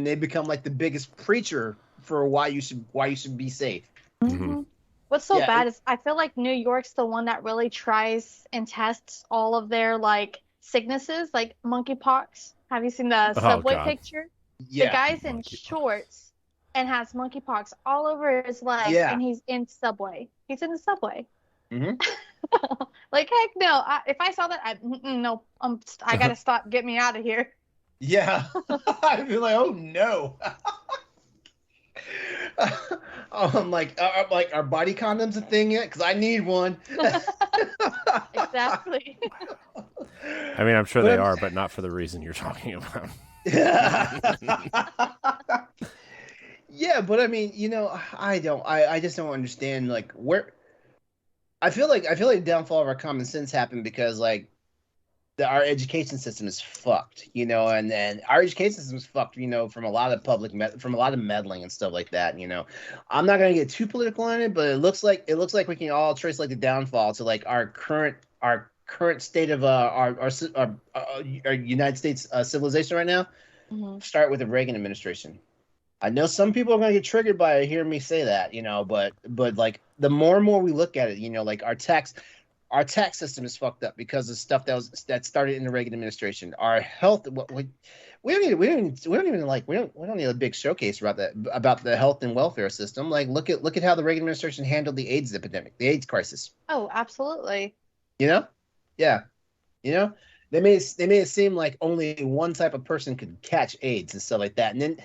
they become like the biggest preacher for why you should be safe. Mm-hmm. What's so bad is I feel like New York's the one that really tries and tests all of their like sicknesses, like monkeypox. Have you seen the subway picture? Yeah. The guy's in shorts and has monkeypox all over his leg, and he's in subway. He's in the subway. Mm-hmm. Like, heck no. If I saw that, no, I gotta stop. Get me out of here. Yeah. I'd be like, oh no. I'm like, are body condoms a thing yet? Because I need one. Exactly. I mean, I'm sure they are, but not for the reason you're talking about. Yeah, but I mean, I just don't understand, like, where. I feel like the downfall of our common sense happened because, like, our education system is fucked, and our education system is fucked, from a lot of meddling and stuff like that. I'm not gonna get too political on it, but it looks like we can all trace like the downfall to like our current state of our United States civilization right now. Mm-hmm. Start with the Reagan administration. I know some people are gonna get triggered by hearing me say that, but like the more and more we look at it, like our tax system is fucked up because of stuff that started in the Reagan administration. Our health, we don't need a big showcase about the health and welfare system. Like, look at how the Reagan administration handled the AIDS epidemic, the AIDS crisis. Oh, absolutely. Yeah. They made it seem like only one type of person could catch AIDS and stuff like that. And then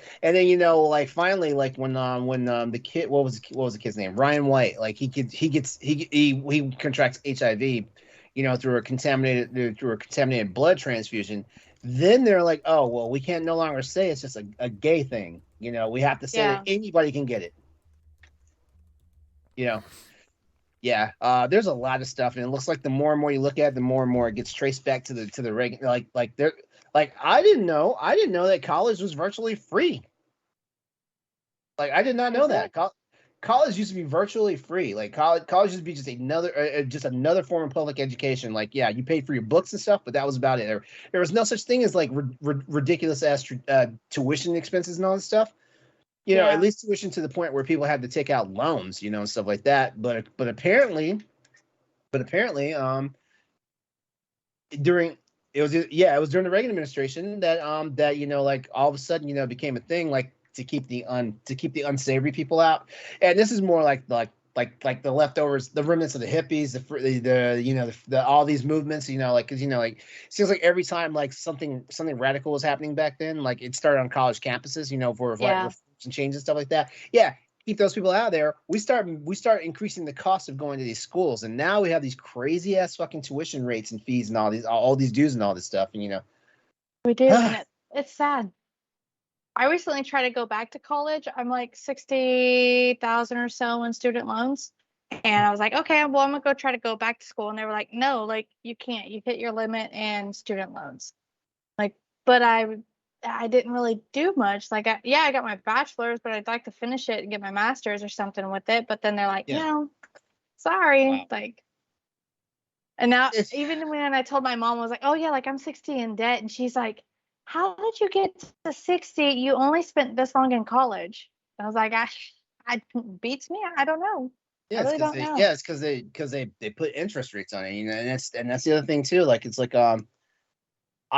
like finally, like when the kid, what was the kid's name? Ryan White. Like he contracts HIV, through a contaminated blood transfusion. Then they're like, oh well, we can no longer say it's just a gay thing. We have to say that anybody can get it. Yeah, there's a lot of stuff, and it looks like the more and more you look at it, the more and more it gets traced back to the Reagan. Like I didn't know that college was virtually free. Like, I did not know that. College used to be virtually free. Like college used to be just another form of public education. Like, yeah, you paid for your books and stuff, but that was about it. There was no such thing as like ridiculous ass tuition expenses and all this stuff. At least tuition to the point where people had to take out loans, and stuff like that. But apparently, it was during the Reagan administration that like all of a sudden, it became a thing, like to keep the unsavory people out. And this is more like the leftovers, the remnants of the hippies, the all these movements, because it seems like every time like something radical was happening back then, like it started on college campuses, for like reforms and changes and stuff like that. Yeah, keep those people out of there, we start increasing the cost of going to these schools, and now we have these crazy ass fucking tuition rates and fees and all these dues and all this stuff, and We do, and it's sad. I recently tried to go back to college. I'm like 60,000 or so in student loans. And I was like, okay, well, I'm gonna go try to go back to school. And they were like, no, like you can't. You hit your limit in student loans. Like, but I didn't really do much. Like, I got my bachelor's, but I'd like to finish it and get my master's or something with it. But then they're like, sorry, Wow. like. And now, even when I told my mom, I was like, oh yeah, like I'm 60 in debt, and she's like, how did you get to 60? You only spent this long in college. I was like, I beats me. I don't know. Yeah, I really don't know. it's because they put interest rates on it, and that's the other thing too. Like, it's like I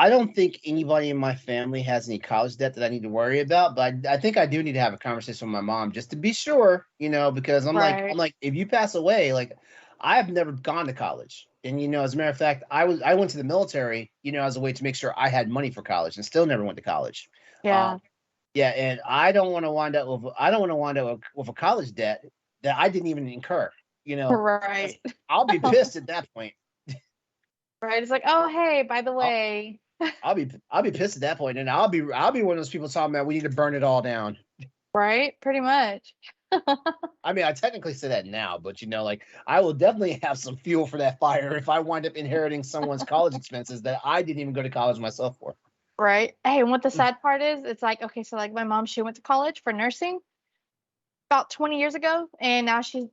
don't think anybody in my family has any college debt that I need to worry about, but I think I do need to have a conversation with my mom just to be sure, because I'm like, if you pass away, like, I've never gone to college, and as a matter of fact, I went to the military, as a way to make sure I had money for college, and still never went to college. Yeah. Yeah, and I don't want to wind up with a college debt that I didn't even incur. Right. I'll be pissed at that point. Right. It's like, oh hey, by the way. I'll be pissed at that point, and I'll be one of those people talking about we need to burn it all down. Right, pretty much. I mean, I technically say that now, but like, I will definitely have some fuel for that fire if I wind up inheriting someone's college expenses that I didn't even go to college myself for. Right. Hey, and what the sad part is, it's like, okay, so like my mom, she went to college for nursing about 20 years ago, and now she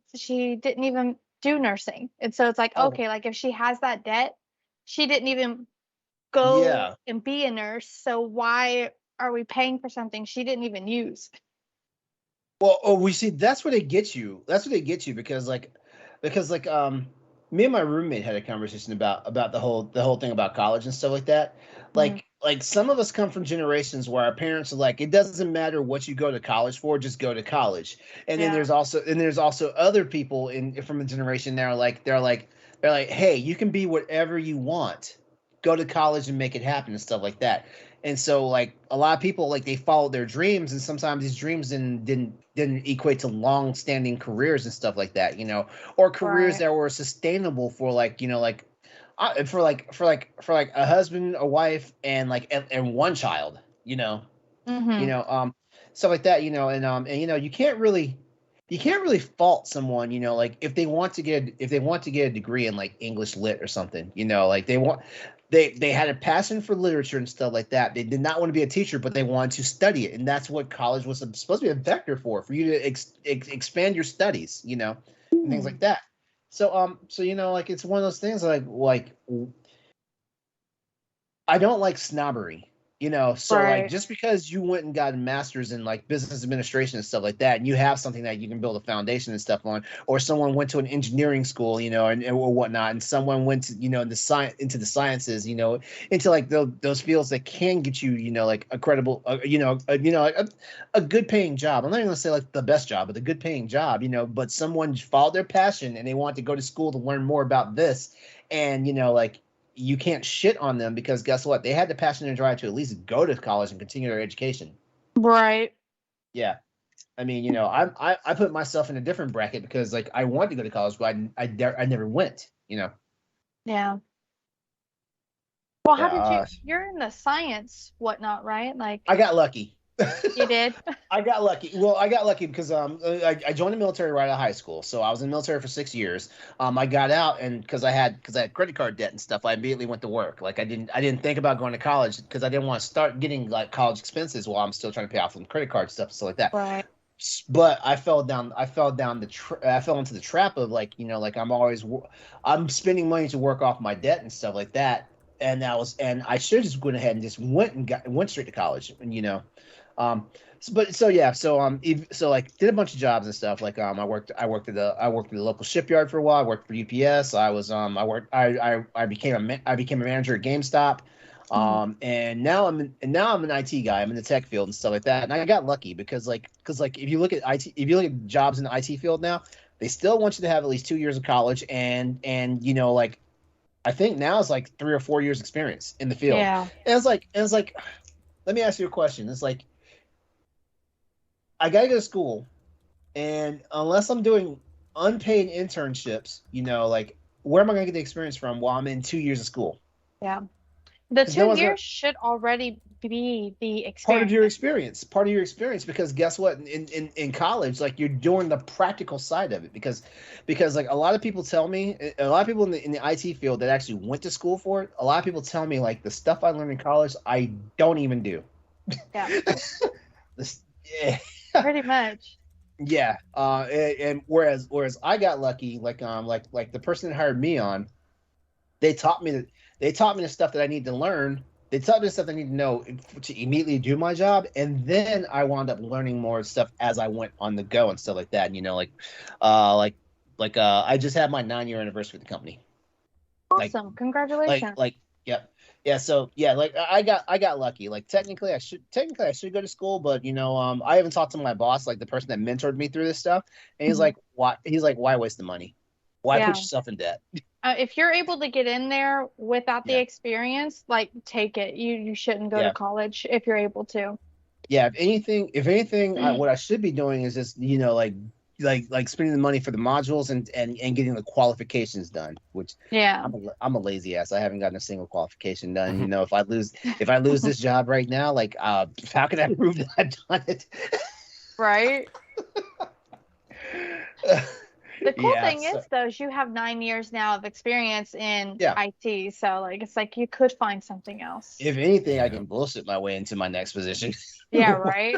didn't even do nursing. And so it's like, okay, like if she has that debt, she didn't even go and be a nurse. So why are we paying for something she didn't even use? Well, we see that's where they get you. That's where they get you because me and my roommate had a conversation about the whole thing about college and stuff like that. Like some of us come from generations where our parents are like, it doesn't matter what you go to college for, just go to college. And then there's also other people from a generation now they're like, hey, you can be whatever you want. Go to college and make it happen and stuff like that. And so, like, a lot of people, like, they followed their dreams, and sometimes these dreams didn't equate to long-standing careers and stuff like that, or careers that were sustainable for for a husband, a wife, and and one child, stuff like that, and you can't really fault someone, like if they want to get a degree in like English lit or something, like they had a passion for literature and stuff like that. They did not want to be a teacher, but they wanted to study it, and that's what college was supposed to be a vector for you to expand your studies, and things like that. So like it's one of those things like I don't like snobbery. Like just because you went and got a master's in like business administration and stuff like that, and you have something that you can build a foundation and stuff on, or someone went to an engineering school, and or whatnot, and someone went to, into the sciences, into like those fields that can get you, like a credible, a good paying job. I'm not even gonna say like the best job, but a good paying job, but someone followed their passion and they want to go to school to learn more about this, and like, you can't shit on them because guess what? They had the passion and drive to at least go to college and continue their education. Right. Yeah. I mean, I put myself in a different bracket because like I wanted to go to college, but I never went, Yeah. Well, how did you're in the science whatnot, right? Like I got lucky. You did? I got lucky. Well, I got lucky because I joined the military right out of high school. So I was in the military for 6 years. I got out, and because I had credit card debt and stuff, I immediately went to work. Like I didn't think about going to college because I didn't want to start getting like college expenses while I'm still trying to pay off some credit card stuff and stuff like that. Right. But I fell into the trap of like, like I'm spending money to work off my debt and stuff like that. And I should have just went ahead and just went straight to college, and so like did a bunch of jobs and stuff. Like I worked at the local shipyard for a while. I worked for UPS. I became a manager at GameStop. And now I'm an IT guy. I'm in the tech field and stuff like that. And I got lucky because if you look at jobs in the IT field now, they still want you to have at least 2 years of college and like I think now it's like 3 or 4 years experience in the field. Yeah. And it's like, let me ask you a question. It's like, I gotta go to school, And unless I'm doing unpaid internships, like where am I going to get the experience from while I'm in 2 years of school? Yeah. The Because no two one's going to years should already be the part experience. part of your experience, because guess what, in college, like, you're doing the practical side of it, because like a lot of people tell me, a lot of people in the IT field that actually went to school for it, a lot of people tell me like the stuff I learned in college I don't even do. Yeah, This, yeah. pretty much. Yeah, and whereas I got lucky, like the person that hired me on, they taught me that they taught me the stuff that I need to learn. They taught me the stuff I need to know to immediately do my job, and then I wound up learning more stuff as I went on the go and stuff like that. Uh, like I just had my 9 year anniversary with the company. Like Awesome. Congratulations. yep. Yeah, so yeah, like I got lucky. Like technically I should go to school, but I haven't talked to my boss, like the person that mentored me through this stuff, and he's Mhm. like, why waste the money? Why put Yeah. yourself in debt? If you're able to get in there without the Yeah. experience, like take it. You shouldn't go to Yeah. college if you're able to. Yeah, if anything, what I should be doing is just like spending the money for the modules and getting the qualifications done. Which Yeah. I'm a lazy ass. I haven't gotten a single qualification done. If I lose this job right now, like how can I prove that I've done it? Right? The cool Yeah. thing is, though, is you have 9 years now of experience in Yeah. IT. So, like, it's like you could find something else. If anything, I Yeah. can bullshit my way into my next position. Yeah, right?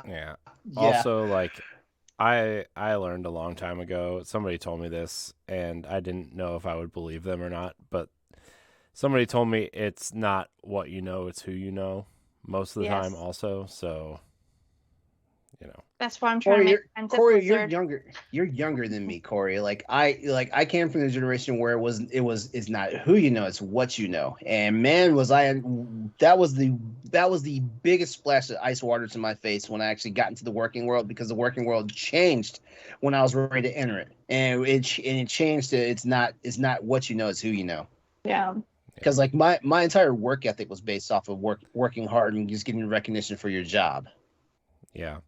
Yeah. Yeah. Also, like, I learned a long time ago. Somebody told me this, and I didn't know if I would believe them or not. But somebody told me it's not what you know, it's who you know. Most of the time, Yes. also. So, That's why I'm trying to make friends with Corey, you're Blizzard. younger. You're younger than me, Corey. I came from the generation where it's not who you know, it's what you know. And man, that was the biggest splash of ice water to my face when I actually got into the working world, because the working world changed when I was ready to enter it, and it changed to it's not what you know, it's who you know. Yeah. Because like my entire work ethic was based off of working hard and just getting recognition for your job. yeah.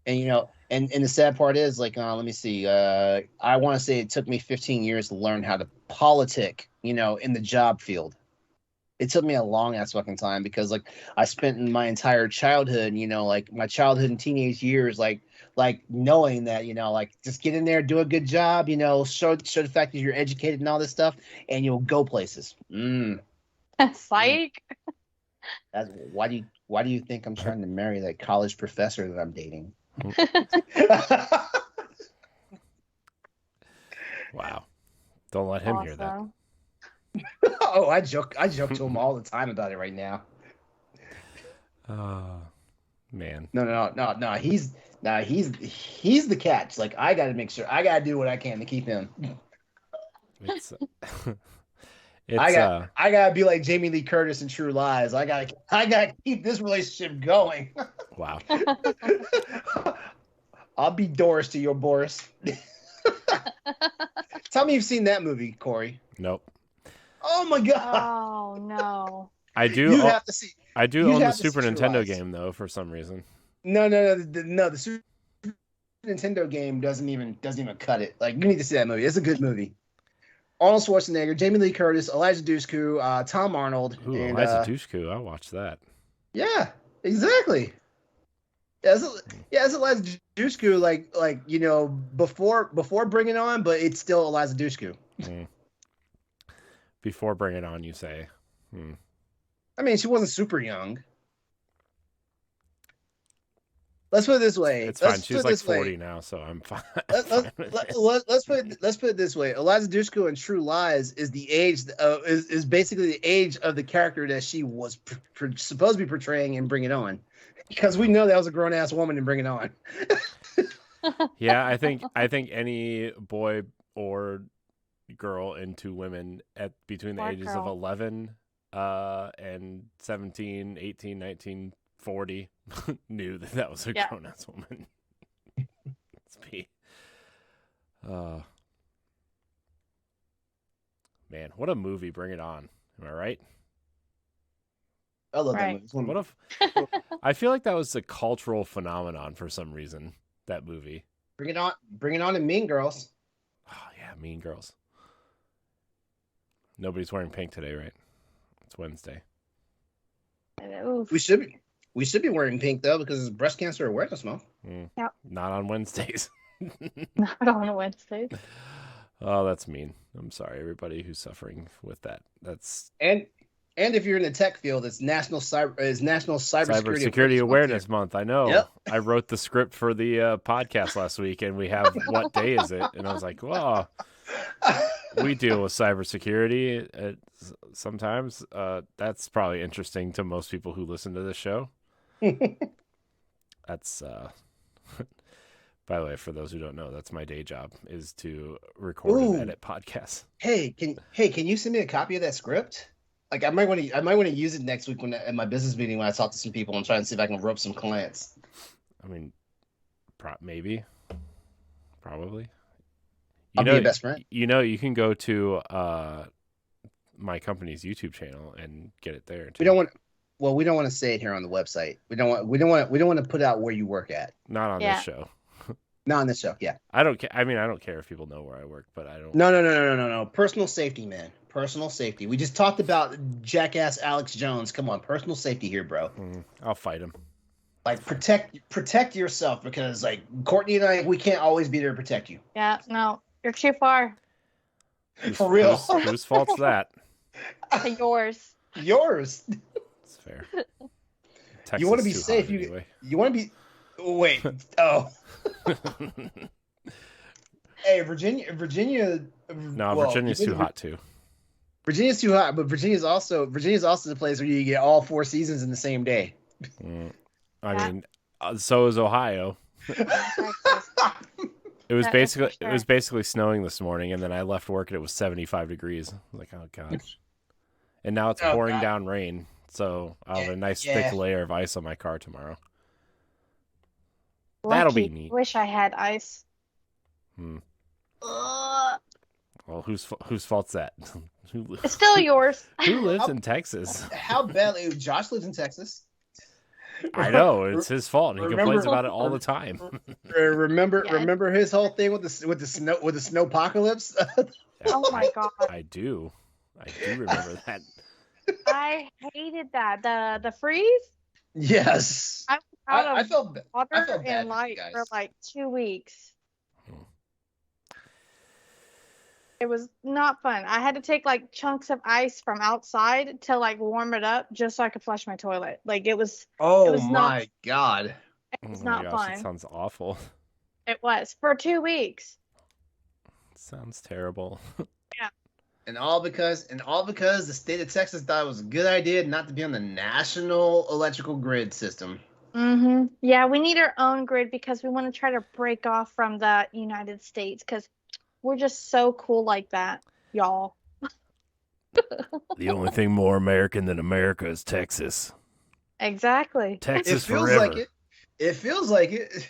And the sad part is, like, let me see, I want to say it took me 15 years to learn how to politic, in the job field. It took me a long ass fucking time, because like I spent my entire childhood, like my childhood and teenage years, like knowing that, like just get in there, do a good job, show the fact that you're educated and all this stuff, and you'll go places. Psych. That's why do you think I'm trying to marry that college professor that I'm dating? Wow. Don't let him hear that. Awesome. Oh, I joke to him all the time about it right now. Oh, man. No. He's the catch. Like, I got to make sure, I got to do what I can to keep him. It's I got to be like Jamie Lee Curtis in True Lies. I got to keep this relationship going. wow. I'll be Doris to your Boris. Tell me you've seen that movie, Corey. Nope. Oh my god. Oh, no. I do. You have to see. I do you own the have to see Super True Nintendo Lies. game though, for some reason. No. The Super Nintendo game doesn't even cut it. Like, you need to see that movie. It's a good movie. Arnold Schwarzenegger, Jamie Lee Curtis, Elijah Dushku, Tom Arnold. Ooh, and, Eliza Dushku. I watched that. Yeah, exactly. Yeah, it's Eliza Dushku, before Bring It On, but it's still Eliza Dushku. Before Bring It On, you say? I mean, she wasn't super young. Let's put it this way. It's fine. She's like 40 now, so I'm fine. Let's put it this way. Eliza Dushku in True Lies is the age is basically the age of the character that she was supposed to be portraying in Bring It On, because we know that was a grown ass woman in Bring It On. Yeah, I think any boy or girl into women at between the Smart ages girl. of 11 and 17, 18, 19, 40 knew that was a Yeah. grown ass woman. Let's be. Man, what a movie! Bring It On. Am I right? I love Right. that movie. I feel like that was a cultural phenomenon for some reason. That movie. Bring it on, and Mean Girls. Oh yeah, Mean Girls. Nobody's wearing pink today, right? It's Wednesday. Oof. We should be wearing pink though because it's Breast Cancer Awareness Month. Yep. Not on Wednesdays. Not on Wednesdays. Oh, that's mean. I'm sorry, everybody who's suffering with that. That's And if you're in the tech field, it's National Cybersecurity Awareness Month. I know. Yep. I wrote the script for the podcast last week, and we have what day is it? And I was like, well, we deal with cybersecurity sometimes. That's probably interesting to most people who listen to this show. That's by the way, for those who don't know, that's my day job, is to record and edit podcasts. Hey, can you send me a copy of that script? Like I might want to use it next week at my business meeting when I talk to some people and try and see if I can rope some clients. I mean, maybe, probably. I'll be your best friend. You can go to my company's YouTube channel and get it there too. We don't want to say it here on the website. We don't want to put out where you work at. Not on this show. Not on this show. Yeah. I don't care. I mean, I don't care if people know where I work, but I don't. No. Personal safety, man. Personal safety. We just talked about jackass Alex Jones. Come on, personal safety here, bro. I'll fight him. Like protect yourself because like Courtney and I, we can't always be there to protect you. Yeah. No, you're too far. For real. Whose fault's that? Yours. It's fair. Texas You want to be safe. Anyway. You want to be. Wait. Oh. Hey, Virginia. No, Virginia's too hot too. Virginia's too hot, but Virginia's also the place where you get all 4 seasons in the same day. I mean, so is Ohio. It was basically snowing this morning, and then I left work and it was 75 degrees. I was like, oh god! And now it's pouring down rain, so I'll have a nice thick layer of ice on my car tomorrow. That'll be neat. Wish I had ice. Well, whose fault's that? It's still yours. Who lives in Texas? How badly? Josh lives in Texas. I know it's his fault. He complains about it all the time. Remember his whole thing with the snowpocalypse. Oh my god! I do remember that. I hated that. The freeze. Yes. I felt water bad and light for like 2 weeks. It was not fun. I had to take like chunks of ice from outside to like warm it up just so I could flush my toilet. Like it was. Oh my god! It was not fun. It sounds awful. It was for 2 weeks. Sounds terrible. Yeah. And all because the state of Texas thought it was a good idea not to be on the national electrical grid system. Mm-hmm. Yeah, we need our own grid because we want to try to break off from the United States because we're just so cool like that, y'all. The only thing more American than America is Texas. Exactly. Texas feels forever. like it. It feels like it.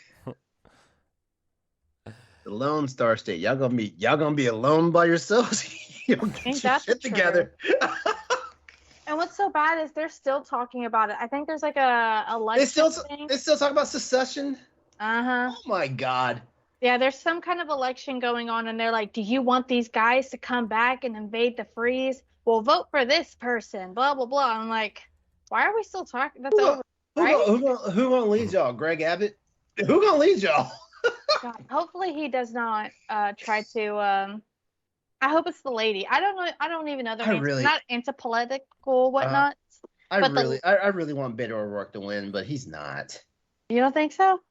The Lone Star State. Y'all gonna be alone by yourselves. You don't get your shit together. And what's so bad is they're still talking about it. I think there's like a election thing. They still talk about secession. Uh-huh. Oh my god. Yeah, there's some kind of election going on, and they're like, "Do you want these guys to come back and invade the freeze? Well, vote for this person." Blah blah blah. I'm like, why are we still talking? That's over. Right? Who gonna lead y'all? Greg Abbott? Who gonna lead y'all? God, hopefully he does not try to. I hope it's the lady. I don't know. I don't even know their names. Really, not into political whatnot. I really want Beto O'Rourke to win, but he's not. You don't think so?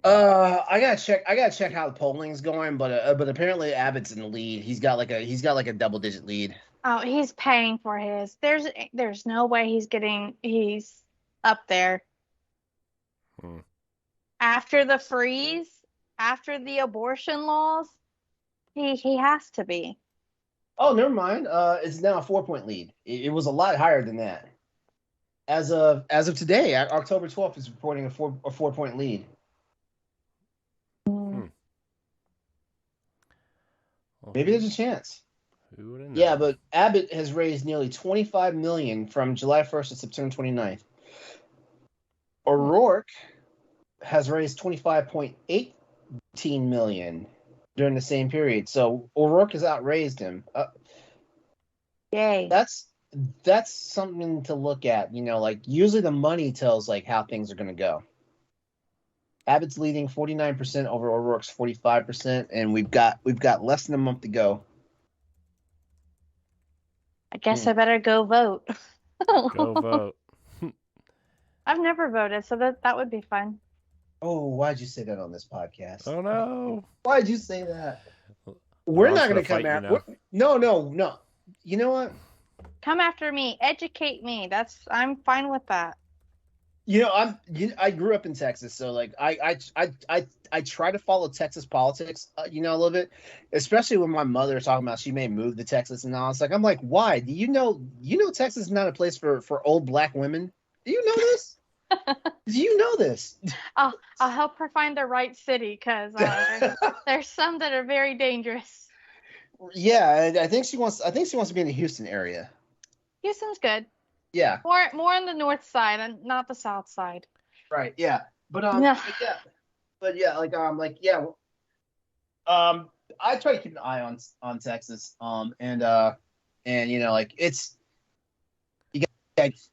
I gotta check how the polling's going, but apparently Abbott's in the lead. He's got like a double-digit lead. Oh, he's paying for his. There's no way he's up there. After the freeze, after the abortion laws, he has to be. Oh, never mind. It's now a 4-point lead. It was a lot higher than that. As of today, October 12th is reporting a 4-point lead. Maybe there's a chance. Who would have known? Yeah, but Abbott has raised nearly $25 million from July 1st to September 29th. O'Rourke has raised 25.8 million during the same period. So O'Rourke has outraised him. Yay. That's something to look at. Like usually the money tells like how things are going to go. Abbott's leading 49% over O'Rourke's 45%, and we've got less than a month to go. I guess I better go vote. Go vote. I've never voted, so that would be fun. Oh, why'd you say that on this podcast? Oh no. Why'd you say that? We're not going to come after. No. You know what? Come after me. Educate me. I'm fine with that. I grew up in Texas, so like I try to follow Texas politics, a little bit, especially when my mother was talking about she may move to Texas and all. It's like I'm like, why? Do you know Texas is not a place for old black women? Do you know this? Do you know this? I'll help her find the right city because there's some that are very dangerous. Yeah, I think she wants to be in the Houston area. Houston's good. Yeah. More on the north side and not the south side. Right. Yeah. But Yeah. I try to keep an eye on Texas. And like it's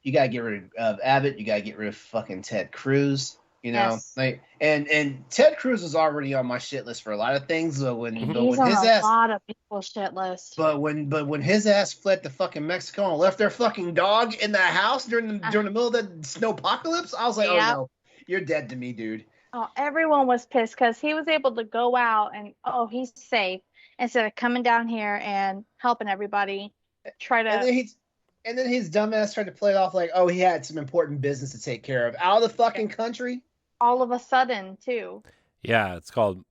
you gotta get rid of Abbott. You gotta get rid of fucking Ted Cruz. Yes. Like and Ted Cruz is already on my shit list for a lot of things. But when He's his on ass, a lot of people's shit list. but when his ass fled to fucking Mexico and left their fucking dog in the house during the middle of the snowpocalypse, I was like, Yep. oh no, you're dead to me, dude. Oh, everyone was pissed because he was able to go out and he's safe instead of coming down here and helping everybody try to. And then his dumbass tried to play it off like, oh, he had some important business to take care of out of the fucking country. All of a sudden, too. Yeah, it's called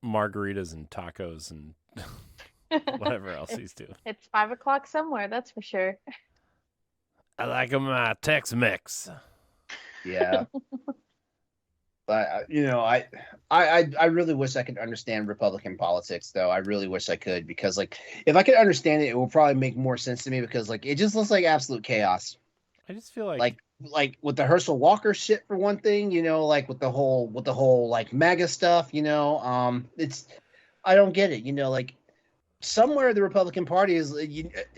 margaritas and tacos and whatever else he's doing. It's 5 o'clock somewhere, that's for sure. I like them Tex-Mex. Yeah. But I really wish I could understand Republican politics, though. I really wish I could, because like if I could understand it, it will probably make more sense to me, because like it just looks like absolute chaos. I just feel like with the Herschel Walker shit for one thing, like with the whole like MAGA stuff, it's I don't get it, like somewhere the Republican Party is.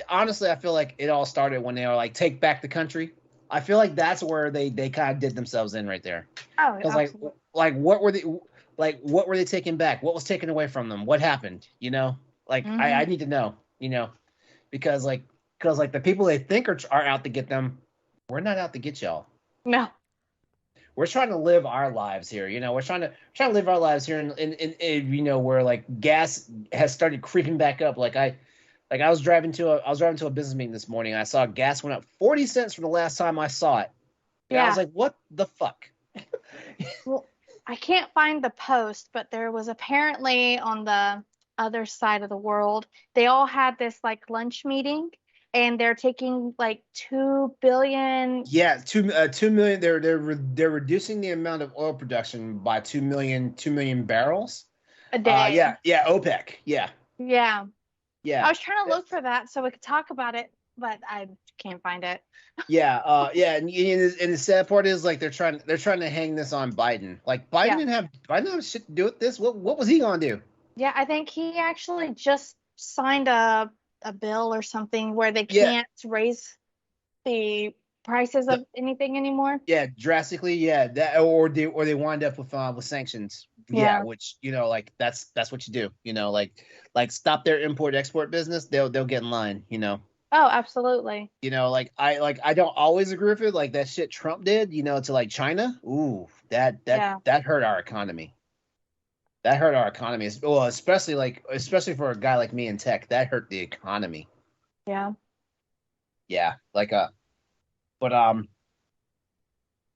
Honestly, I feel like it all started when they were like take back the country. I feel like that's where they kind of did themselves in right there. Oh, because like what were they taking back? What was taken away from them? What happened? I need to know. Because the people they think are out to get them, we're not out to get y'all. No. We're trying to live our lives here. We're trying to live our lives here in where like gas has started creeping back up. I was driving to a business meeting this morning. I saw gas went up 40 cents from the last time I saw it. And I was like, what the fuck? Well, I can't find the post, but there was apparently on the other side of the world, they all had this like lunch meeting, and they're taking like 2 billion. Yeah, 2 million. They're reducing the amount of oil production by 2 million barrels A day. Yeah, OPEC. Yeah. I was trying to look for that so we could talk about it, but I can't find it. Yeah. And the sad part is like they're trying to hang this on Biden. Like Biden didn't have shit to do with this. What was he gonna do? Yeah, I think he actually just signed a bill or something where they can't raise the prices of anything anymore. Yeah, drastically. Yeah, that or they wind up with sanctions. Yeah, which like that's what you do. Like stop their import-export business. They'll get in line. Oh, absolutely. I don't always agree with it. Like that shit Trump did. To like China. Ooh, that hurt our economy. That hurt our economy. Well, especially for a guy like me in tech, that hurt the economy. Yeah. Yeah, but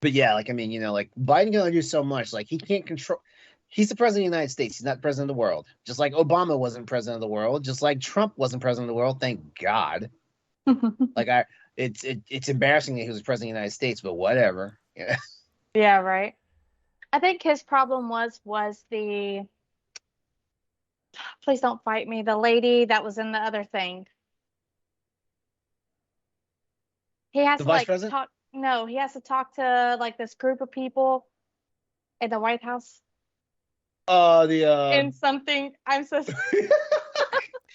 yeah, like I mean, like Biden can only do so much. Like he can't control. He's the president of the United States. He's not president of the world. Just like Obama wasn't president of the world. Just like Trump wasn't president of the world. Thank God. It's embarrassing that he was president of the United States, but whatever. Yeah. Yeah, right. I think his problem was the, please don't fight me, the lady that was in the other thing. He has The to vice like president? talk. No, he has to talk to like this group of people in the White House. in something. I'm so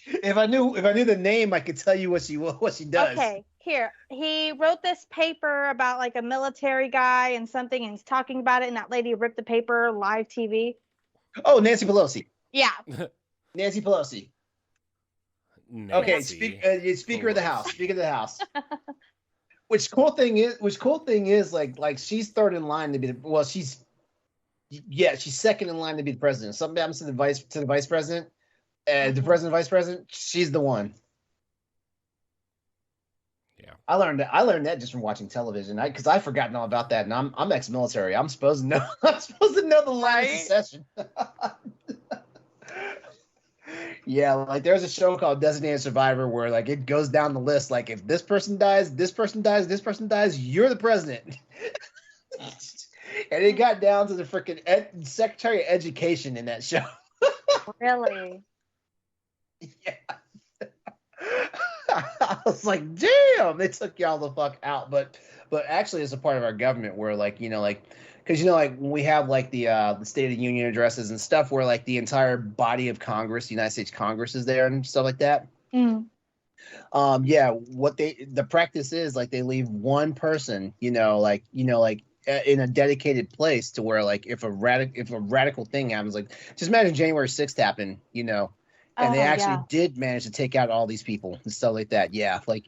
If I knew the name, I could tell you what she does. okay. Here, he wrote this paper about like a military guy and something, and he's talking about it, and that lady ripped the paper live TV. Oh, Nancy Pelosi. Yeah. Nancy Pelosi. Okay, Speaker of the House. Speaker of the House. Which cool thing is like she's third in line to be she's second in line to be the president. Something happens to the vice president, the president, vice president. She's the one. Yeah, I learned that just from watching television. Because I've forgotten all about that, and I'm ex-military. I'm supposed to know. I'm supposed to know the line of succession. Yeah, like there's a show called Designated Survivor where like it goes down the list. Like if this person dies, this person dies, this person dies, you're the president. And it got down to the freaking Secretary of Education in that show. Really? Yeah. I was like, damn, they took y'all the fuck out. But actually, it's a part of our government where like because like when we have like the State of the Union addresses and stuff where like the entire body of Congress, the United States Congress, is there and stuff like that. Mm. What the practice is like they leave one person, in a dedicated place to where like if a radical thing happens, like just imagine January 6th happened, and they actually did manage to take out all these people and stuff like that. Yeah, like,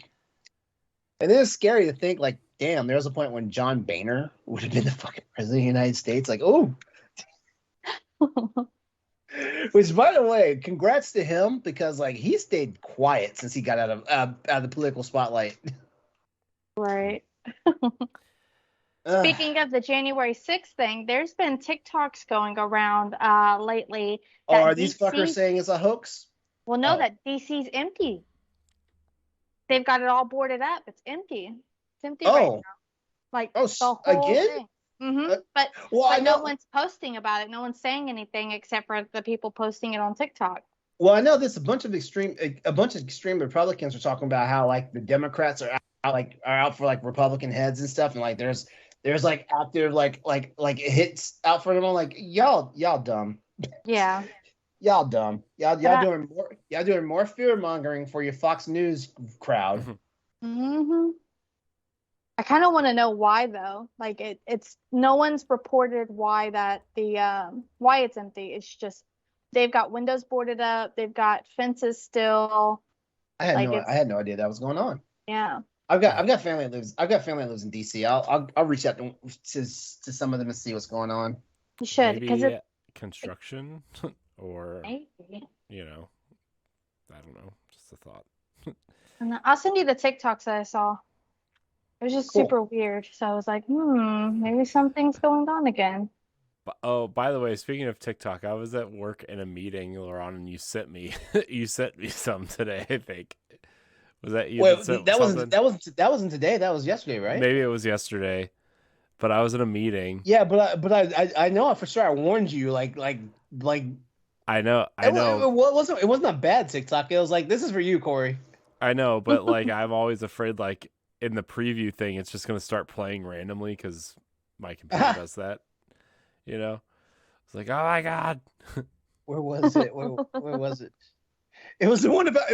and then it's scary to think like, damn, there was a point when John Boehner would have been the fucking president of the United States. Like, oh. Which, by the way, congrats to him because like he stayed quiet since he got out of the political spotlight. Right. Speaking of the January 6th thing, there's been TikToks going around lately. Are these fuckers saying it's a hoax? Well, no, that DC's empty. They've got it all boarded up. It's empty. It's empty right now. Like the whole again? thing. Mm-hmm. But no one's posting about it. No one's saying anything except for the people posting it on TikTok. Well, I know there's a bunch of extreme Republicans are talking about how like the Democrats are out for like Republican heads and stuff, and like there's like active like hits out for them. I'm like, y'all dumb. Yeah. Y'all dumb. Y'all doing more fear mongering for your Fox News crowd. Mm-hmm. I kind of want to know why though. Like it's no one's reported why why it's empty. It's just they've got windows boarded up. They've got fences still. I had no idea that was going on. Yeah. I've got family that lives in DC. I'll reach out to some of them and see what's going on. You should, because it's construction or maybe. I don't know, just a thought. And I'll send you the TikToks that I saw. It was just super weird. So I was like, maybe something's going on again. Oh, by the way, speaking of TikTok, I was at work in a meeting, LeRon, and you sent me some today, I think. Was that you? Wait, that wasn't today. That was yesterday, right? Maybe it was yesterday, but I was in a meeting. Yeah, but I know for sure. I warned you, like. I know. It wasn't a bad TikTok. It was like, this is for you, Courty. I know, but like I'm always afraid, like in the preview thing, it's just gonna start playing randomly because my computer does that. It's like, oh my god. Where was it? Where was it? It was the one about.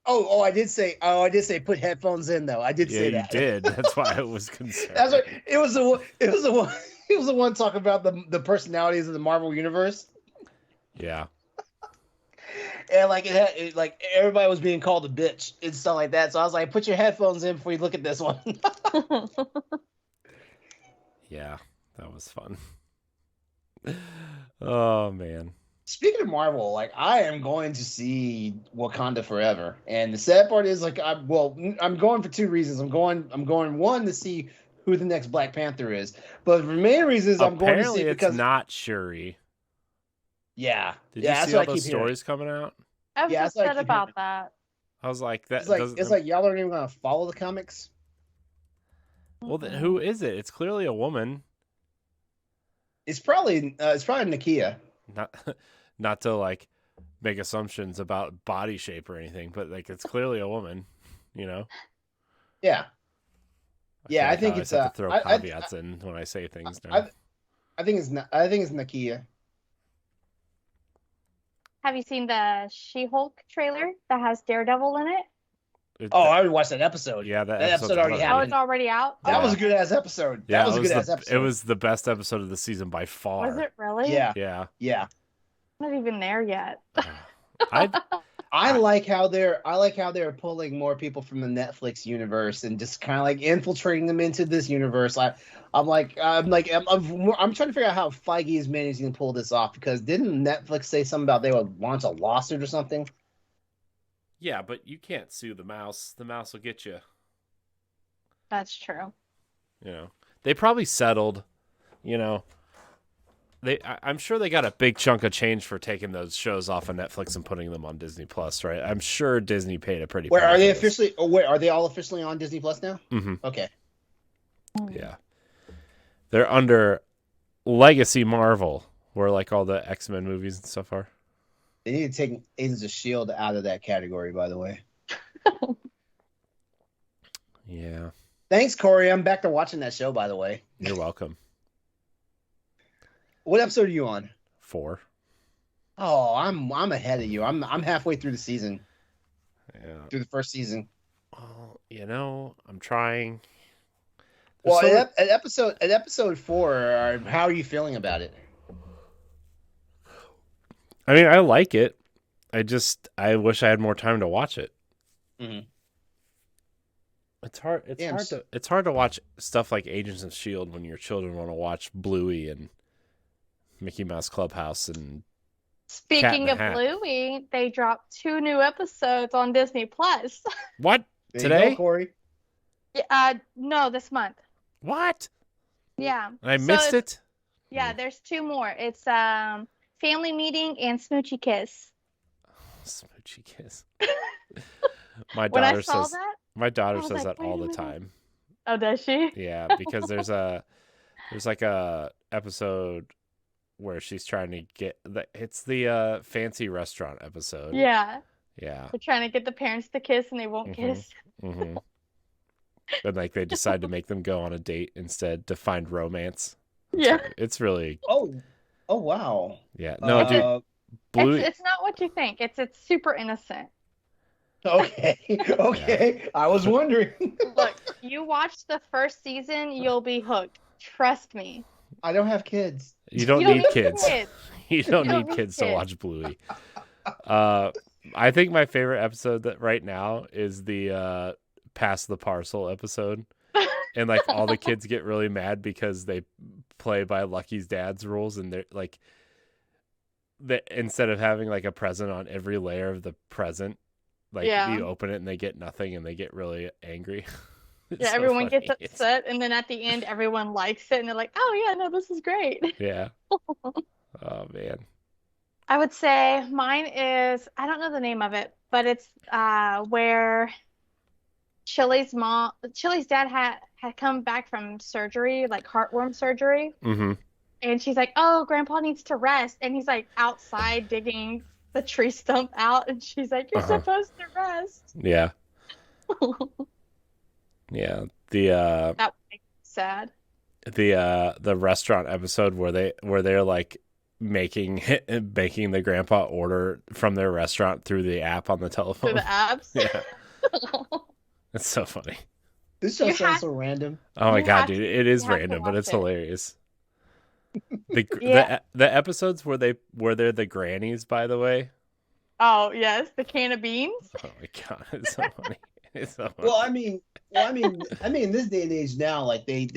I did say put headphones in though. I did say that. You did. That's why I was concerned. That's right. It was the one talking about the personalities of the Marvel universe. Yeah. And like like everybody was being called a bitch and stuff like that. So I was like, put your headphones in before you look at this one. Yeah, that was fun. Oh man. Speaking of Marvel, like I am going to see Wakanda Forever, and the sad part is like I'm going for two reasons. I'm going one to see who the next Black Panther is, but the main reason is I'm going to see because it's not Shuri. Yeah. Did you see all those stories coming out? I was upset about that. I was like, that. It's like y'all aren't even going to follow the comics. Well, then who is it? It's clearly a woman. It's probably Nakia. Not to like make assumptions about body shape or anything, but like it's clearly a woman. Yeah. I think it's have to throw caveats in when I say things now. I think it's Nakia. Have you seen the She-Hulk trailer that has Daredevil in it? Oh, I already watched that episode. Yeah, that episode already Oh, happened. it's already out? That Oh, was a good ass episode. Yeah, That was a good ass episode. It was the best episode of the season by far. was it really? Yeah. Yeah. Yeah. I'm not even there yet. I like how they're pulling more people from the Netflix universe and just kind of like infiltrating them into this universe. I'm trying to figure out how Feige is managing to pull this off, because didn't Netflix say something about they would launch a lawsuit or something? Yeah, but you can't sue the mouse. The mouse will get you. That's true. You know, they probably settled. You know, I'm sure they got a big chunk of change for taking those shows off of Netflix and putting them on Disney Plus, right? I'm sure Disney paid a pretty. Where are they officially? Oh, wait, are they all officially on Disney Plus now? Mm-hmm. Okay. Yeah, they're under Legacy Marvel, where like all the X-Men movies and stuff are. They need to take Agents of S.H.I.E.L.D. out of that category, by the way. Yeah. Thanks, Courty. I'm back to watching that show, by the way. You're welcome. What episode are you on? 4. Oh, I'm ahead of you. I'm halfway through the season. Yeah. Through the first season. Well, you know, I'm trying. Well, at episode 4, how are you feeling about it? I mean, I like it. I wish I had more time to watch it. Mm-hmm. It's hard. It's hard to watch stuff like Agents of S.H.I.E.L.D. when your children want to watch Bluey and Mickey Mouse Clubhouse and. Speaking of Bluey, they dropped 2 new episodes on Disney Plus. What? There Today? you go, Courty. No, this month. What? Yeah. I missed it. Yeah, there's 2 more. It's Family Meeting and Smoochy Kiss. Smoochy Kiss. My daughter says that, my daughter says like, that all the wait a minute. time. Oh, does she? Yeah, because there's like a episode where she's trying to get it's the fancy restaurant episode. Yeah. Yeah. They're trying to get the parents to kiss and they won't kiss. Mm-hmm. And like they decide to make them go on a date instead to find romance. Yeah. It's really. Oh wow. Yeah. No, dude. Blue. It's not what you think. It's super innocent. Okay. Yeah. I was wondering. Look, you watch the first season, you'll be hooked. Trust me. I don't have kids. You don't need kids. You don't need need kids to kids. watch Bluey. I think my favorite episode that right now is the Pass the Parcel episode. And like all the kids get really mad because they play by Lucky's dad's rules, and they're like instead of having like a present on every layer of the present, like you open it and they get nothing and they get really angry. Yeah, so everyone funny. gets upset, and then at the end, everyone likes it, and they're like, "Oh yeah, no, this is great." Yeah. Oh man. I would say mine is, I don't know the name of it, but it's where Chili's dad had come back from surgery, like heartworm surgery, Mm-hmm. and she's like, "Oh, Grandpa needs to rest," and he's like outside digging the tree stump out, and she's like, "You're supposed to rest." Yeah. Yeah. That would make me sad. The restaurant episode where they're like making the grandpa order from their restaurant through the app on the telephone. Through the apps. Yeah. It's so funny. This show sounds so random. Oh my god, have dude, it is you have to random, but watch it's it. hilarious. The Yeah. the episodes where they're the grannies, by the way. Oh yes, the can of beans. Oh my god, it's so funny. It's so funny. Well, I mean, in this day and age now, like they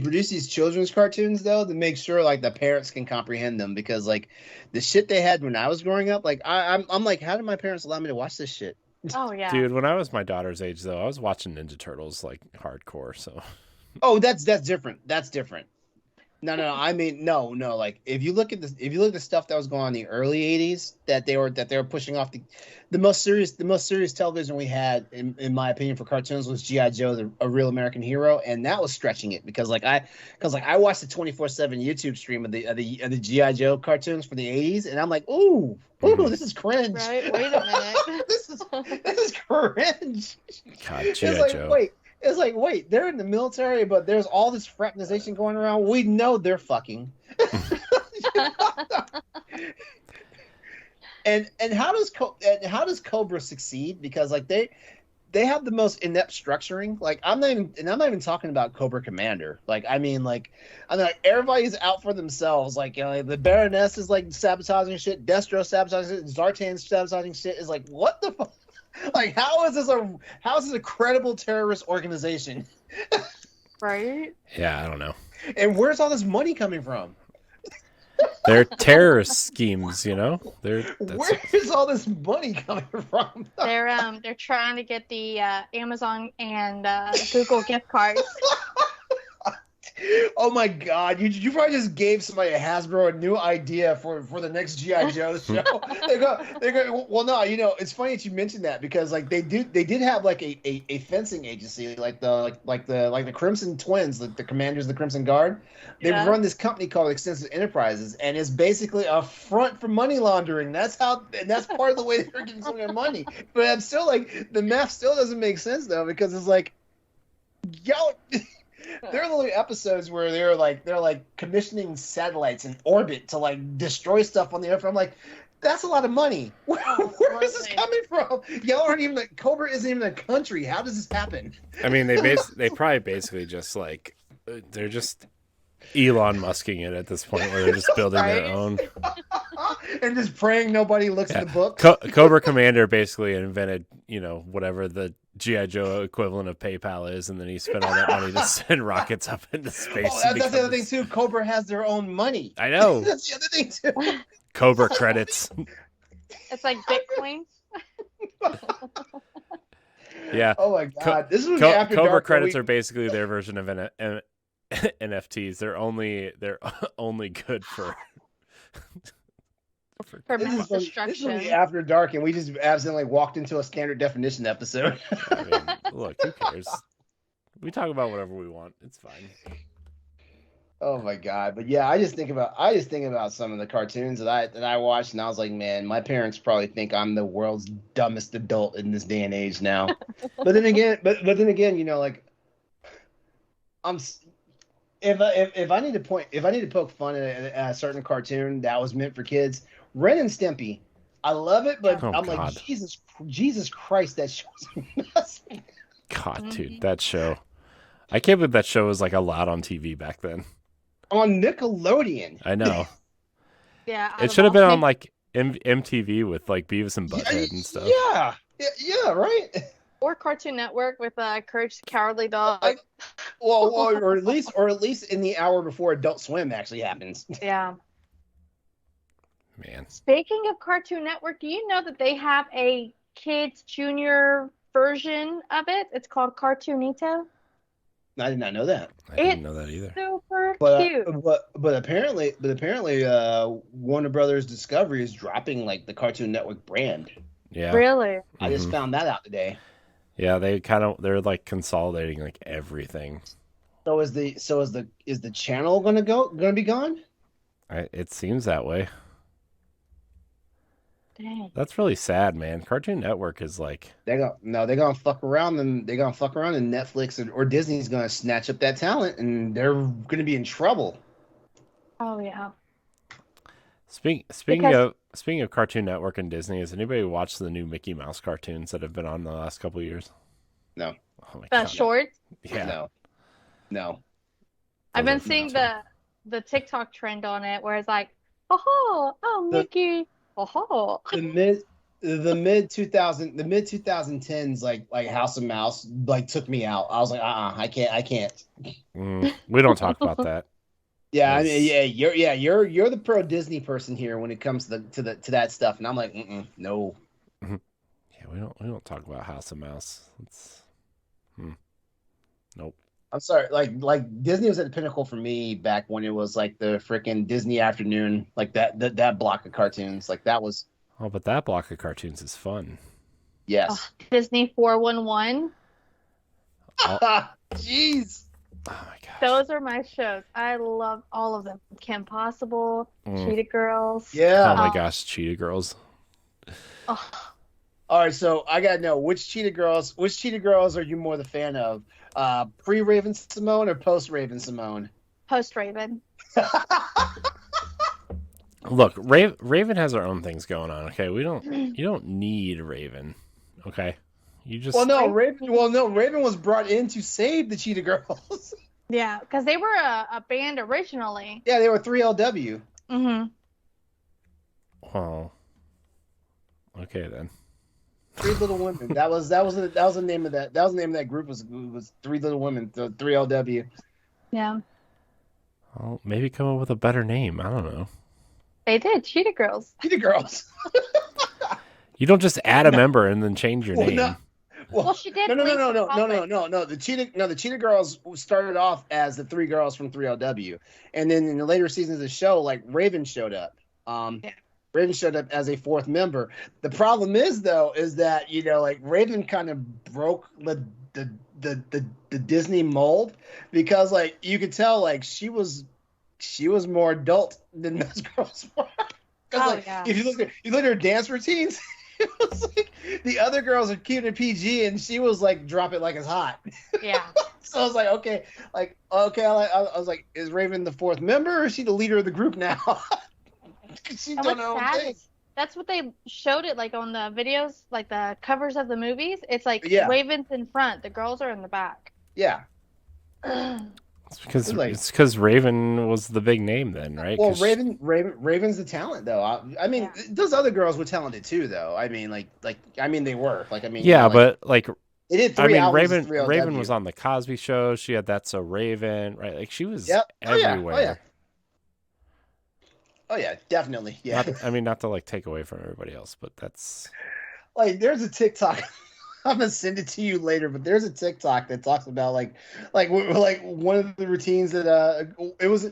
produce these children's cartoons though to make sure like the parents can comprehend them, because like the shit they had when I was growing up, like I'm like, how did my parents allow me to watch this shit? Oh yeah. Dude, when I was my daughter's age though, I was watching Ninja Turtles like hardcore, so Oh, that's different. That's different. No. I mean, no. Like if you look at the stuff that was going on in the early '80s, that they were pushing off the most serious television we had, in my opinion, for cartoons was G.I. Joe, a Real American Hero, and that was stretching it because I watched the 24/7 YouTube stream of the G.I. Joe cartoons for the '80s, and I'm like, ooh, this is cringe. Right? Wait a minute. this is cringe. God, It's G.I. like, Joe. wait, they're in the military, but there's all this fraternization going around. We know they're fucking. And how does Cobra succeed? Because like they have the most inept structuring. Like I'm not even talking about Cobra Commander. Like I mean like everybody's out for themselves. Like, you know, like the Baroness is like sabotaging shit, Destro sabotaging shit, Zartan's sabotaging shit. Is like, what the fuck? Like how is this a credible terrorist organization? Right? Yeah, I don't know. And where's all this money coming from? They're terrorist schemes, you know. Where's all this money coming from? They're trying to get the Amazon and Google gift cards. Oh my God! You probably just gave somebody at Hasbro a new idea for the next GI Joe show. they go. Well, no, you know it's funny that you mentioned that because like they did have like a fencing agency like the Crimson Twins, the commanders of the Crimson Guard. They run this company called Extensive Enterprises, and it's basically a front for money laundering. That's part of the way they're getting some of their money. But I'm still like the math still doesn't make sense though because it's like, yo. There are literally episodes where they're like commissioning satellites in orbit to like destroy stuff on the Earth. I'm like, that's a lot of money. Where is this coming from? Y'all aren't even like Cobra isn't even a country. How does this happen? I mean, they probably basically just like they're just Elon Musking it at this point where they're just building their own and just praying nobody looks at the book. Cobra Commander basically invented, you know, whatever the G.I. Joe equivalent of PayPal is, and then he spent all that money to send rockets up into space. Oh, that's the other thing too. Cobra has their own money. I know. That's the other thing too. Cobra credits. It's like Bitcoin. Yeah. Oh my God. This is after Cobra dark credits are basically their version of NFTs. They're only good for mass this destruction. is after dark, and we just accidentally walked into a standard definition episode. I mean, look, who cares? We talk about whatever we want. It's fine. Oh my God. But yeah, I just think about some of the cartoons that I watched, and I was like, man, my parents probably think I'm the world's dumbest adult in this day and age now. But then again, you know, like if I need to poke fun at a certain cartoon that was meant for kids, Ren and Stimpy, I love it, but I'm God. like, Jesus Christ, that show's nuts. God, dude, that show. I can't believe that show was like allowed on TV back then. On Nickelodeon. I know. Yeah. It should have been on like MTV with like Beavis and Butthead and stuff. Yeah, right. Or Cartoon Network with Courage the Cowardly Dog. Well, or at least in the hour before Adult Swim actually happens. Yeah. Man. Speaking of Cartoon Network, do you know that they have a kids junior version of it? It's called Cartoonito. I did not know that. I didn't know that either. Super cute. But apparently, Warner Brothers Discovery is dropping like the Cartoon Network brand. Yeah. Really? I just found that out today. Yeah, they're like consolidating like everything. So is the channel gonna be gone? It seems that way. Dang. That's really sad, man. Cartoon Network is like They're gonna fuck around and Netflix or Disney's gonna snatch up that talent and they're gonna be in trouble. Oh yeah. Speaking of Cartoon Network and Disney, has anybody watched the new Mickey Mouse cartoons that have been on the last couple of years? No. Oh my The God. shorts? Yeah. No. I've been seeing the TikTok trend on it where it's like, oh Mickey, The mid 2010s like House of Mouse like took me out. I was like, I can't. We don't talk about that. Yeah, I mean, you're the pro Disney person here when it comes to that stuff, and I'm like, no. Yeah, we don't talk about House of Mouse. Nope. I'm sorry, like Disney was at the pinnacle for me back when it was like the freaking Disney Afternoon, like that block of cartoons, like that was. Oh, but that block of cartoons is fun. Yes. Disney 411. Jeez. Oh my gosh. Those are my shows. I love all of them. Kim Possible, Cheetah Girls. Yeah. Oh my gosh, Cheetah Girls. Oh. All right, so I gotta know which Cheetah Girls are you more the fan of? Pre-Raven Simone or post-Raven Simone? Post Raven. Look, Raven has her own things going on. Okay, you don't need Raven. Okay, you just Raven was brought in to save the Cheetah Girls. Yeah, because they were a band originally. Yeah, they were 3LW. Mm-hmm. Well, okay then. Three Little Women. That was the name of that. That was the name of that group. Was Three Little Women. The 3LW. Yeah. Well, maybe come up with a better name. I don't know. They did. Cheetah Girls. Cheetah Girls. You don't just add a member and then change your name. No. Well, she did. No. The Cheetah Girls started off as the three girls from 3LW, and then in the later seasons of the show, like Raven showed up. Yeah. Raven showed up as a fourth member. The problem is that like Raven kind of broke the Disney mold, because like you could tell like she was more adult than those girls were. Because if you look at her dance routines, it was like the other girls are keeping it PG, and she was like drop it like it's hot. Yeah. So I was like, okay. I was like, is Raven the fourth member, or is she the leader of the group now? She's done her own thing. That's what they showed it like on the videos, like the covers of the movies. It's like Raven's in front, the girls are in the back. Yeah. It's because Raven was the big name then, right? Well, Raven's the talent, though. I mean, those other girls were talented too, though. I mean, they were. Yeah, but like they did three albums. Raven was on the Cosby Show. She had That's So Raven, right? Like she was everywhere. Oh yeah, definitely. Yeah. Not to like take away from everybody else, but that's like there's a TikTok. I'm gonna send it to you later, but there's a TikTok that talks about like one of the routines that it was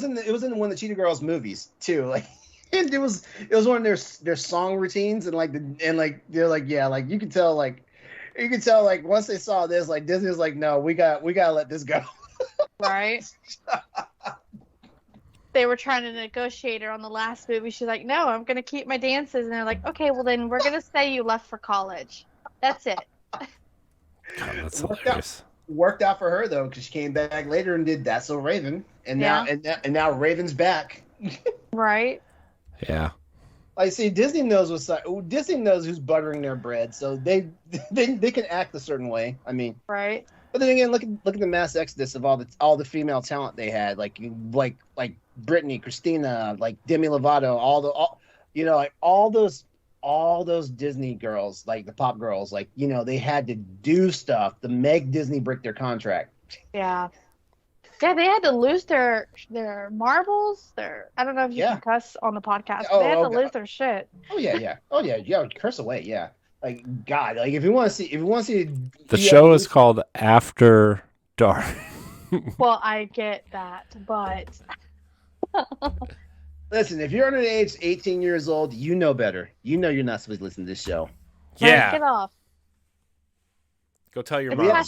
in one of the Cheetah Girls movies too. Like it was one of their song routines, and they're like you could tell like once they saw this, like Disney was like, no, we gotta let this go. Right. They were trying to negotiate her on the last movie. She's like, no, I'm gonna keep my dances, and they're like, okay, well then we're gonna say you left for college. That's it. God, that's hilarious. Worked out for her though, because she came back later and did That's So Raven, and now Raven's back. Right. Yeah. I see. Disney knows who's buttering their bread, so they can act a certain way. I mean, right. But then again, look at the mass exodus of all the female talent they had, like Brittany, Christina, like Demi Lovato, all those Disney girls, like the pop girls, like they had to do stuff to make Disney break their contract. Yeah. Yeah, they had to lose their marbles. I don't know if you can cuss on the podcast. But they had to lose their shit. Oh yeah. Curse away, yeah. Like God, like if you want to see the show is called After Dark. Well, I get that, but listen, if you're under the age 18 years old, you know better. You know you're not supposed to listen to this show. Yeah. Get off. Go tell your mom. Do I have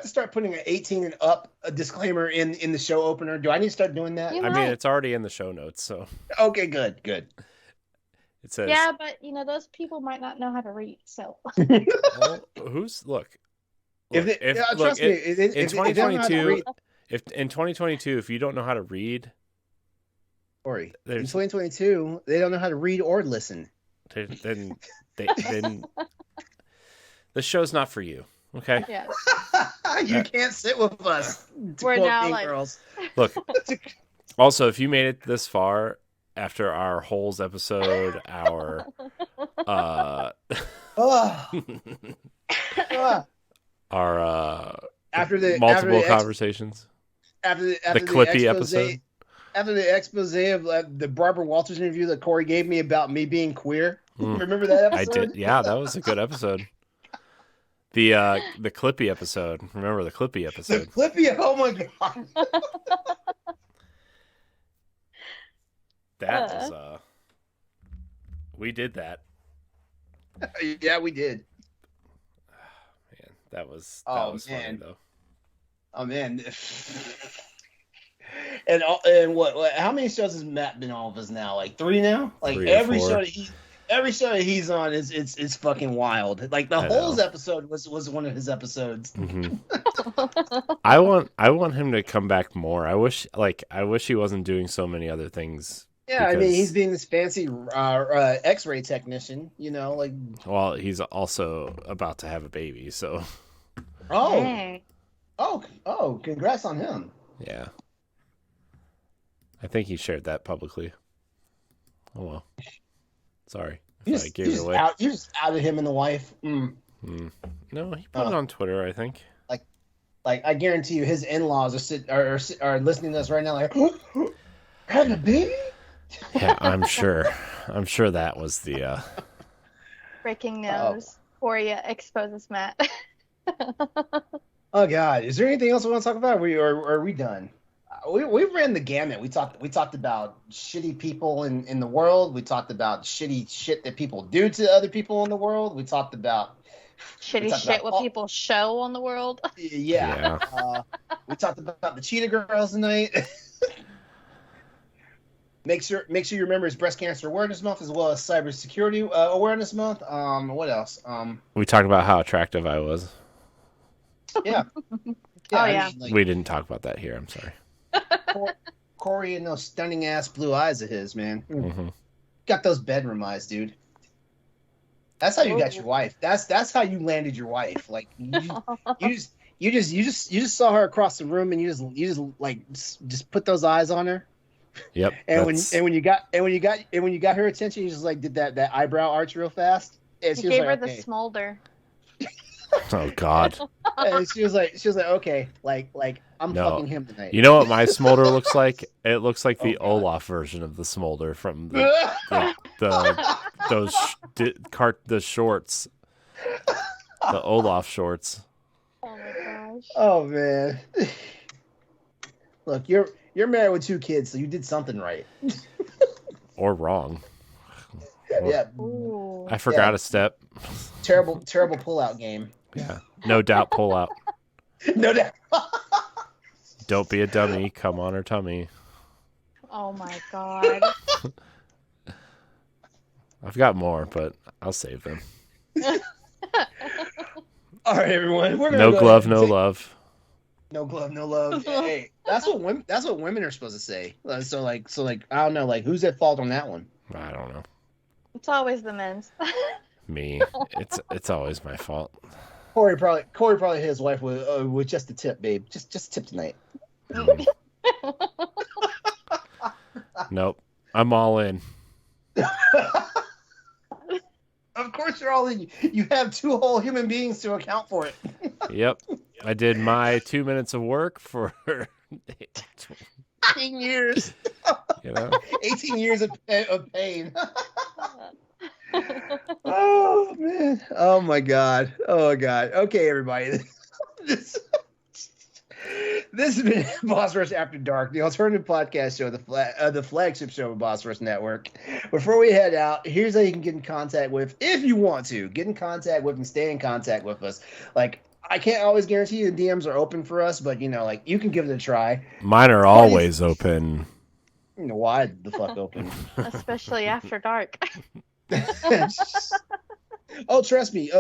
to start putting an 18 and up a disclaimer in the show opener? Do I need to start doing that? I mean, it's already in the show notes, so. Okay, good. It says. Yeah, but those people might not know how to read, so. Well, trust me, in 2022, in 2022, if you don't know how to read, Cory, in 2022, they don't know how to read or listen. Then the show's not for you. Okay. Yeah. You can't sit with us. We're now like girls. Look. Also, if you made it this far after our Holes episode, our after the multiple conversations, after the Clippy episode, after the expose of the Barbara Walters interview that Cory gave me about me being queer. Remember that episode? I did. Yeah, that was a good episode. The Clippy episode. Remember the Clippy episode? The Clippy. Oh my God. That was we did that. Yeah, we did. Man, that was funny though. Oh man. And what? How many shows has Matt been on with us now? Like 3 now. Like every show Every show he's on is it's fucking wild. Like the Holes episode was one of his episodes. Mm-hmm. I want him to come back more. I wish he wasn't doing so many other things. Yeah, I mean, he's being this fancy X-ray technician, like. Well, he's also about to have a baby, so. Oh. Dang. Oh! Congrats on him. Yeah. I think he shared that publicly. Oh well. Sorry. You just outed him and the wife. No, he put it on Twitter, I think. Like I guarantee you, his in-laws are listening to us right now. Like, having a baby? Yeah, I'm sure. I'm sure that was the. Breaking news. Courty exposes Matt. Oh God! Is there anything else we want to talk about? Are we done? We ran the gamut. We talked about shitty people in the world. We talked about shitty shit that people do to other people in the world. We talked about what people show on the world. Yeah. We talked about the Cheetah Girls tonight. Make sure you remember it's Breast Cancer Awareness Month as well as Cybersecurity Awareness Month. What else? We talked about how attractive I was. Yeah. Yeah. We didn't talk about that here. I'm sorry. Courty and those stunning ass blue eyes of his, man. Mm-hmm. Got those bedroom eyes, dude. That's how you got your wife. That's how you landed your wife. Like you just saw her across the room and you just put those eyes on her. Yep. And when you got her attention, you just like did that eyebrow arch real fast. And she gave her the smolder. Oh God. And she was like, okay, like I'm fucking him tonight. You know what my smolder looks like? It looks like the Olaf version of the smolder from the shorts, the Olaf shorts. Oh my gosh. Oh man. Look, you're married with 2 kids, so you did something right. Or wrong. Yeah. Ooh. I forgot a step. Terrible pullout game. Yeah. No doubt pull out. No doubt. Don't be a dummy. Come on her tummy. Oh my God. I've got more, but I'll save them. All right, everyone. No glove, no love. No glove, no love. Hey, that's what women are supposed to say. So like I don't know, like who's at fault on that one? I don't know. It's always the men's. Me. It's always my fault. Courty probably hit his wife with just a tip, babe. Just a tip tonight. Nope. I'm all in. Of course you're all in. You have 2 whole human beings to account for it. Yep. I did my 2 minutes of work for 18 years. 18 years of pain. Oh man. Oh my God. Okay, everybody. This has been Boss Rush After Dark, the alternative podcast show, the flagship show of Boss Rush Network. Before we head out, here's how you can get in contact with, if you want to, get in contact with and stay in contact with us. Like, I can't always guarantee you the DMs are open for us, but, like, you can give it a try. Mine are always open. Wide the fuck open. Especially after dark. Oh, trust me.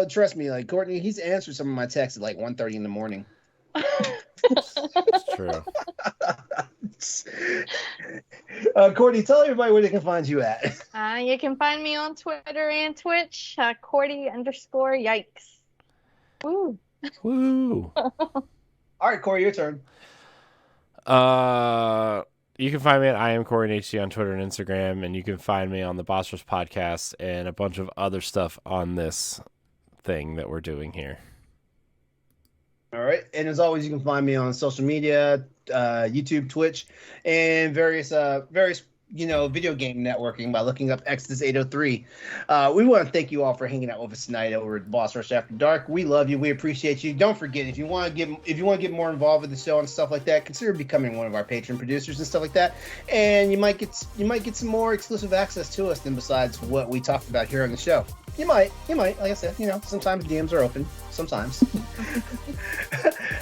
Like, Courtney, he's answered some of my texts at, like, 1:30 in the morning. It's true. Courtney, tell everybody where they can find you at. You can find me on Twitter and Twitch, Courty_yikes. Woo. Woo. All right, Courtney, your turn. You can find me at I am Courty HD on Twitter and Instagram, and you can find me on the Boss Rush podcast and a bunch of other stuff on this thing that we're doing here. All right, and as always, you can find me on social media, YouTube, Twitch, and various video game networking by looking up Exodus 803. We want to thank you all for hanging out with us tonight over at Boss Rush After Dark. We love you. We appreciate you. Don't forget, if you want to get more involved with the show and stuff like that, consider becoming one of our patron producers and stuff like that. And you might get some more exclusive access to us than besides what we talked about here on the show. You might. Like I said, sometimes DMs are open. Sometimes.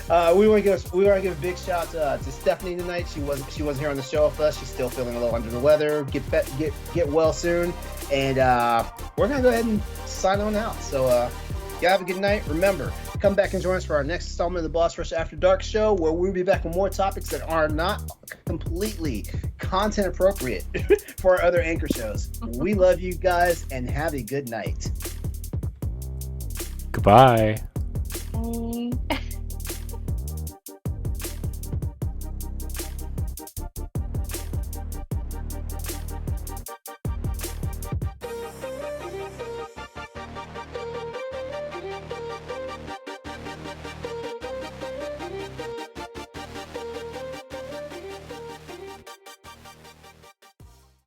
We want to give a big shout to Stephanie tonight. She wasn't here on the show with us. She's still feeling a little under the weather. Get well soon, and we're gonna go ahead and sign on out. So you have a good night. Remember, come back and join us for our next installment of the Boss Rush After Dark show, where we'll be back with more topics that are not completely content appropriate for our other anchor shows. We love you guys and have a good night. Goodbye.